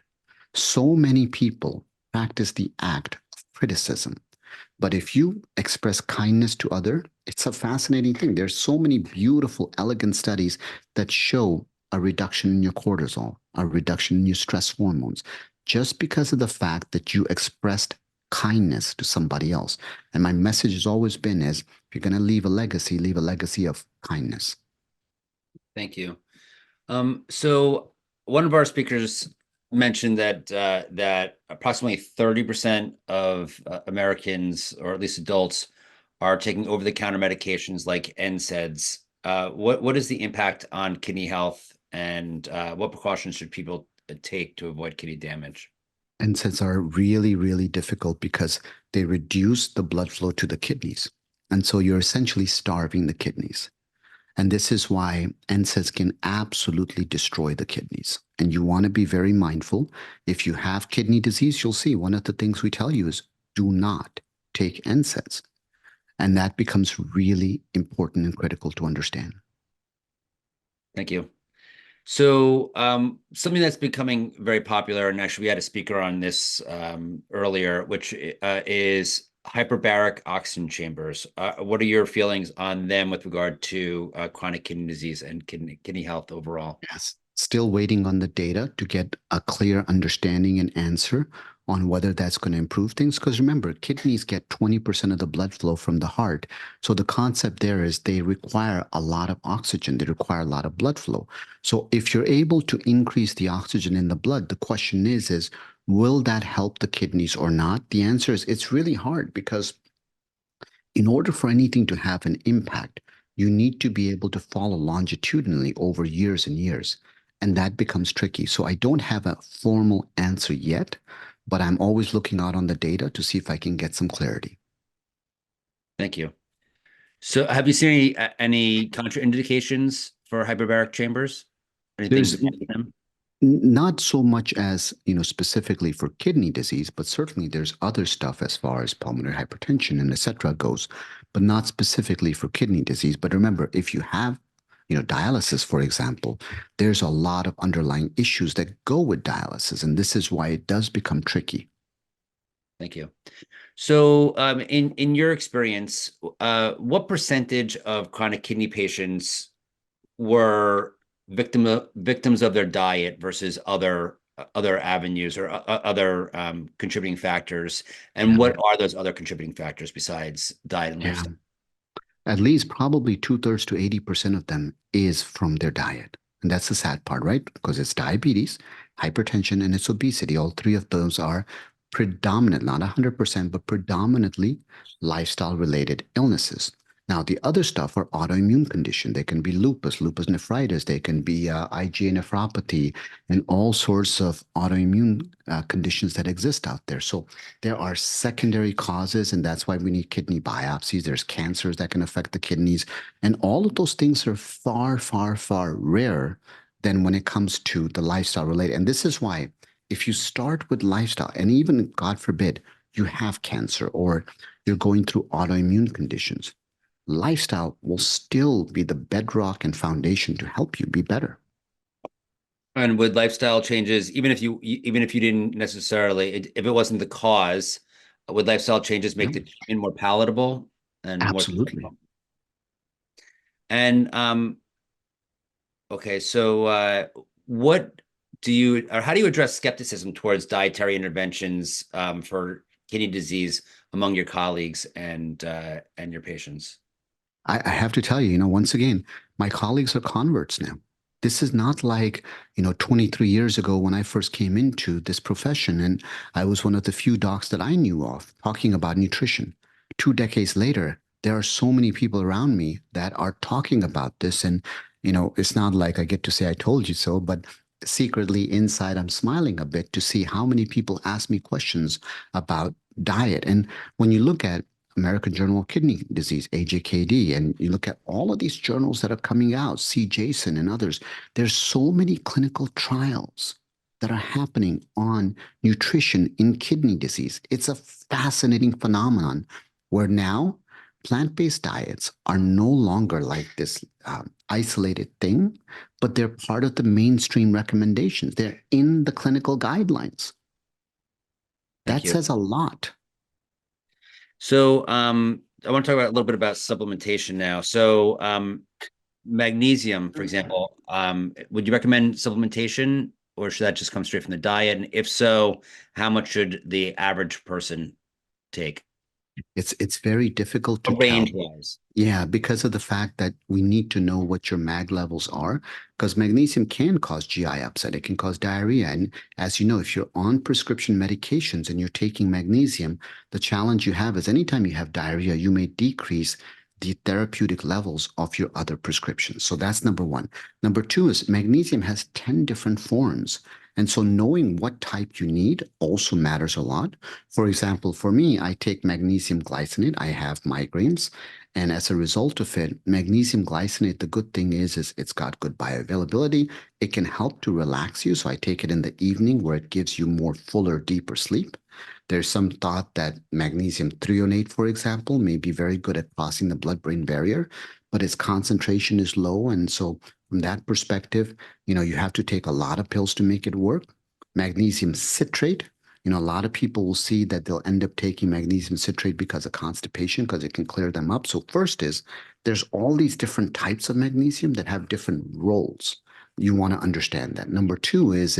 So many people practice the act of criticism. But if you express kindness to other, it's a fascinating thing. There's so many beautiful, elegant studies that show a reduction in your cortisol, a reduction in your stress hormones, just because of the fact that you expressed kindness to somebody else. And my message has always been is, if you're going to leave a legacy of kindness. Thank you. So one of our speakers mentioned that approximately 30% of Americans, or at least adults, are taking over-the-counter medications like NSAIDs. What is the impact on kidney health, and what precautions should people take to avoid kidney damage? NSAIDs are really, really difficult because they reduce the blood flow to the kidneys. And so you're essentially starving the kidneys. And this is why NSAIDs can absolutely destroy the kidneys. And you want to be very mindful. If you have kidney disease, you'll see one of the things we tell you is do not take NSAIDs. And that becomes really important and critical to understand. Thank you. So something that's becoming very popular, and actually we had a speaker on this earlier, which is hyperbaric oxygen chambers. What are your feelings on them with regard to chronic kidney disease and kidney health overall? Yes, still waiting on the data to get a clear understanding and answer on whether that's going to improve things. Because remember, kidneys get 20% of the blood flow from the heart. So the concept there is they require a lot of oxygen. They require a lot of blood flow. So if you're able to increase the oxygen in the blood, the question is will that help the kidneys or not? The answer is it's really hard, because in order for anything to have an impact, you need to be able to follow longitudinally over years and years. And that becomes tricky. So I don't have a formal answer yet, but I'm always looking out on the data to see if I can get some clarity. Thank you. So have you seen any contraindications for hyperbaric chambers? Anything There's to add to them? not so much as, specifically for kidney disease, but certainly there's other stuff as far as pulmonary hypertension and et cetera goes, but not specifically for kidney disease. But remember, if you have, dialysis, for example, there's a lot of underlying issues that go with dialysis. And this is why it does become tricky. Thank you. So in your experience, what percentage of chronic kidney patients were victims of their diet versus other avenues or other contributing factors? And Yeah. what are those other contributing factors besides diet and lifestyle? At least probably 2/3 to 80% of them is from their diet. And that's the sad part, right? Because it's diabetes, hypertension, and it's obesity. All three of those are predominant, not 100%, but predominantly lifestyle related illnesses. Now, the other stuff are autoimmune condition. They can be lupus nephritis. They can be IgA nephropathy, and all sorts of autoimmune conditions that exist out there. So there are secondary causes, and that's why we need kidney biopsies. There's cancers that can affect the kidneys. And all of those things are far, far, far rarer than when it comes to the lifestyle related. And this is why if you start with lifestyle, and even, God forbid, you have cancer or you're going through autoimmune conditions, lifestyle will still be the bedrock and foundation to help you be better. And with lifestyle changes, even if you didn't necessarily, if it wasn't the cause, would lifestyle changes make the treatment more palatable and Absolutely. more? And okay, so what do you, or how do you address skepticism towards dietary interventions for kidney disease among your colleagues and your patients? I have to tell you, once again, my colleagues are converts now. This is not like, 23 years ago when I first came into this profession, and I was one of the few docs that I knew of talking about nutrition. 2 decades later, there are so many people around me that are talking about this. And, it's not like I get to say, I told you so, but secretly inside, I'm smiling a bit to see how many people ask me questions about diet. And when you look at American Journal of Kidney Disease, AJKD, and you look at all of these journals that are coming out, C. Jason and others, there's so many clinical trials that are happening on nutrition in kidney disease. It's a fascinating phenomenon where now plant-based diets are no longer like this isolated thing, but they're part of the mainstream recommendations. They're in the clinical guidelines. Thank That you. says a lot. So I want to talk about a little bit about supplementation now. So magnesium, for example, would you recommend supplementation, or should that just come straight from the diet? And if so, how much should the average person take? It's very difficult to tell. Range-wise. Yeah, because of the fact that we need to know what your mag levels are, because magnesium can cause GI upset. It can cause diarrhea. And as you know, if you're on prescription medications and you're taking magnesium, the challenge you have is anytime you have diarrhea, you may decrease the therapeutic levels of your other prescriptions. So that's number one. Number two is magnesium has 10 different forms. And so knowing what type you need also matters a lot. For example, for me, I take magnesium glycinate. I have migraines. And as a result of it, magnesium glycinate, the good thing is it's got good bioavailability. It can help to relax you. So I take it in the evening where it gives you more fuller, deeper sleep. There's some thought that magnesium threonate, for example, may be very good at crossing the blood-brain barrier, but its concentration is low. And so from that perspective, you have to take a lot of pills to make it work. Magnesium citrate, a lot of people will see that they'll end up taking magnesium citrate because of constipation, because it can clear them up. So first is there's all these different types of magnesium that have different roles. You want to understand that. Number two is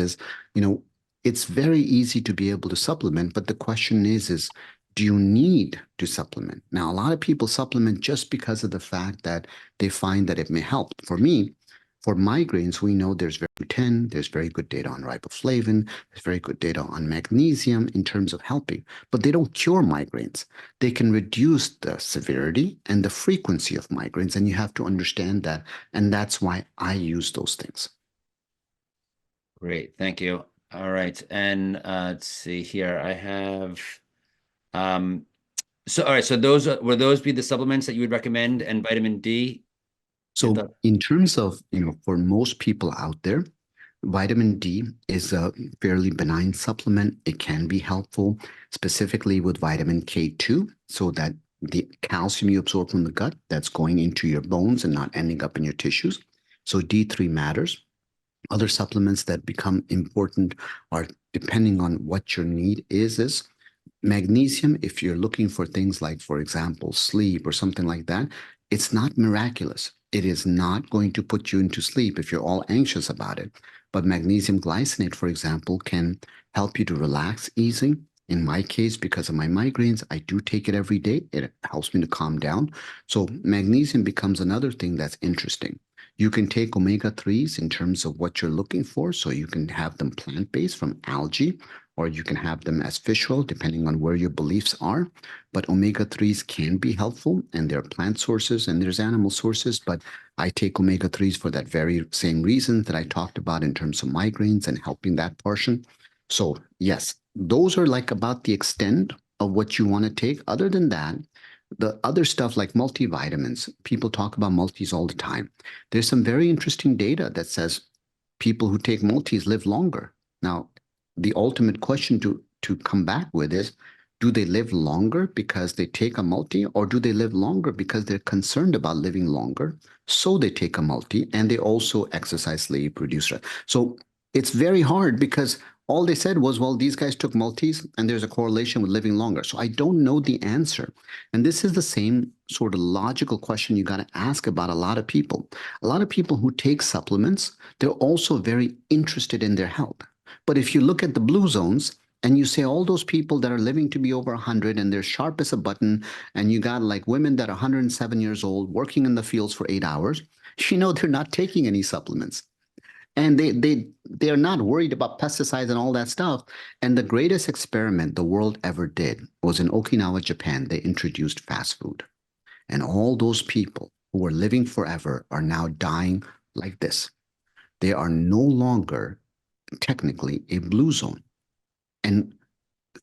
it's very easy to be able to supplement, but the question is do you need to supplement? Now, a lot of people supplement just because of the fact that they find that it may help. For me, for migraines, we know there's very 10, there's very good data on riboflavin, there's very good data on magnesium in terms of helping, but they don't cure migraines. They can reduce the severity and the frequency of migraines, and you have to understand that, and that's why I use those things. Great, thank you. All right, and let's see here. I have so all right, so would those be the supplements that you would recommend, and vitamin D? So in terms of, for most people out there, vitamin D is a fairly benign supplement. It can be helpful, specifically with vitamin K2, so that the calcium you absorb from the gut, that's going into your bones and not ending up in your tissues. So D3 matters. Other supplements that become important are, depending on what your need is magnesium. If you're looking for things like, for example, sleep or something like that, it's not miraculous. It is not going to put you into sleep if you're all anxious about it. But magnesium glycinate, for example, can help you to relax easy. In my case, because of my migraines, I do take it every day. It helps me to calm down. So magnesium becomes another thing that's interesting. You can take omega-3s in terms of what you're looking for. So you can have them plant-based from algae, or you can have them as fish oil, depending on where your beliefs are. But omega-3s can be helpful, and there are plant sources and there's animal sources. But I take omega-3s for that very same reason that I talked about in terms of migraines and helping that portion. So yes, those are like about the extent of what you want to take. Other than that, the other stuff like multivitamins, people talk about multis all the time. There's some very interesting data that says people who take multis live longer. Now, the ultimate question to come back with is, do they live longer because they take a multi, or do they live longer because they're concerned about living longer? So they take a multi, and they also exercise, sleep, reduce stress. So it's very hard because all they said was, well, these guys took multis and there's a correlation with living longer. So I don't know the answer. And this is the same sort of logical question you got to ask about a lot of people. A lot of people who take supplements, they're also very interested in their health. But if you look at the blue zones and you say all those people that are living to be over 100 and they're sharp as a button, and you got like women that are 107 years old working in the fields for 8 hours, they're not taking any supplements. And they are not worried about pesticides and all that stuff. And the greatest experiment the world ever did was in Okinawa, Japan. They introduced fast food. And all those people who were living forever are now dying like this. They are no longer technically a blue zone. And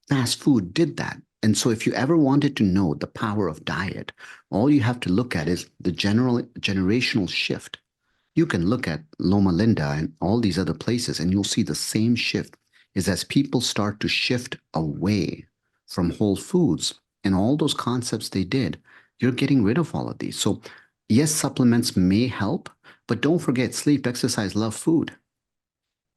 fast food did that. And so if you ever wanted to know the power of diet, all you have to look at is the generational shift. You can look at Loma Linda and all these other places, and you'll see the same shift is as people start to shift away from whole foods and all those concepts they did, you're getting rid of all of these. So yes, supplements may help, but don't forget sleep, exercise, love, food.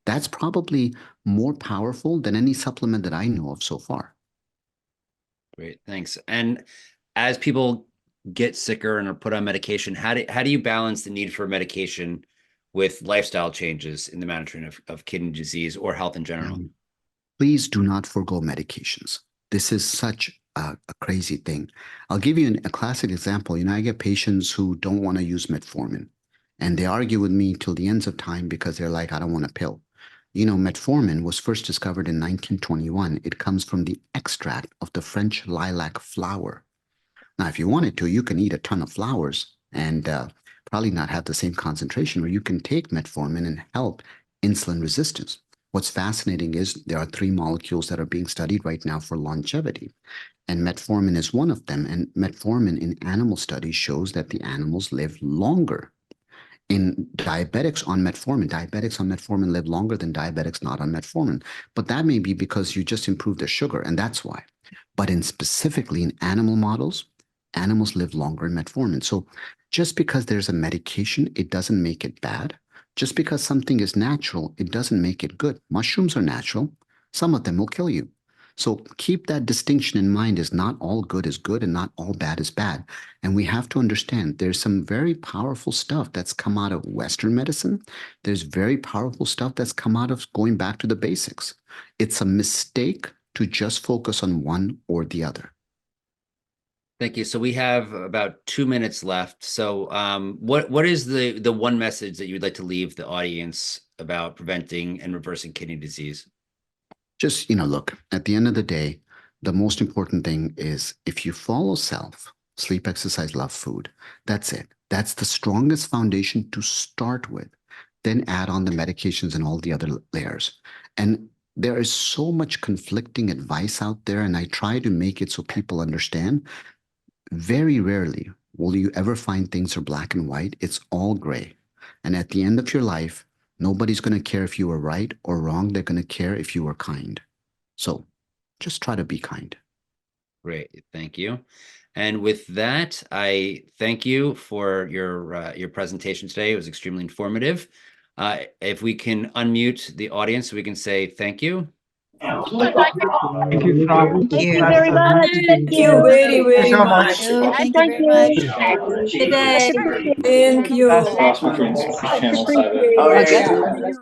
That's probably more powerful than any supplement that I know of so far. Great, thanks. And as people get sicker and are put on medication, how do you balance the need for medication with lifestyle changes in the management of kidney disease or health in general? Please do not forego medications. This is such a crazy thing. I'll give you a classic example. I get patients who don't want to use metformin, and they argue with me till the ends of time because they're like, I don't want a pill. Metformin was first discovered in 1921. It comes from the extract of the French lilac flower. Now, if you wanted to, you can eat a ton of flowers and probably not have the same concentration, or you can take metformin and help insulin resistance. What's fascinating is there are 3 molecules that are being studied right now for longevity, and metformin is one of them. And metformin in animal studies shows that the animals live longer. In diabetics on metformin live longer than diabetics not on metformin. But that may be because you just improved their sugar, and that's why. But specifically in animal models, animals live longer in metformin. So just because there's a medication, it doesn't make it bad. Just because something is natural, it doesn't make it good. Mushrooms are natural. Some of them will kill you. So keep that distinction in mind, is not all good is good and not all bad is bad. And we have to understand there's some very powerful stuff that's come out of Western medicine. There's very powerful stuff that's come out of going back to the basics. It's a mistake to just focus on one or the other. Thank you. So we have about 2 minutes left. So what is the one message that you would like to leave the audience about preventing and reversing kidney disease? Just, look, at the end of the day, the most important thing is if you follow self, sleep, exercise, love, food, that's it. That's the strongest foundation to start with. Then add on the medications and all the other layers. And there is so much conflicting advice out there, and I try to make it so people understand. Very rarely will you ever find things are black and white. It's all gray. And at the end of your life, nobody's going to care if you were right or wrong. They're going to care if you were kind. So just try to be kind. Great. Thank you. And with that, I thank you for your presentation today. It was extremely informative. If we can unmute the audience, we can say thank you. Thank you, Thank you very much. Thank you very, very so much. much. Thank you very much. Good day. Thank you. That's lost my friends channel side of it. Okay.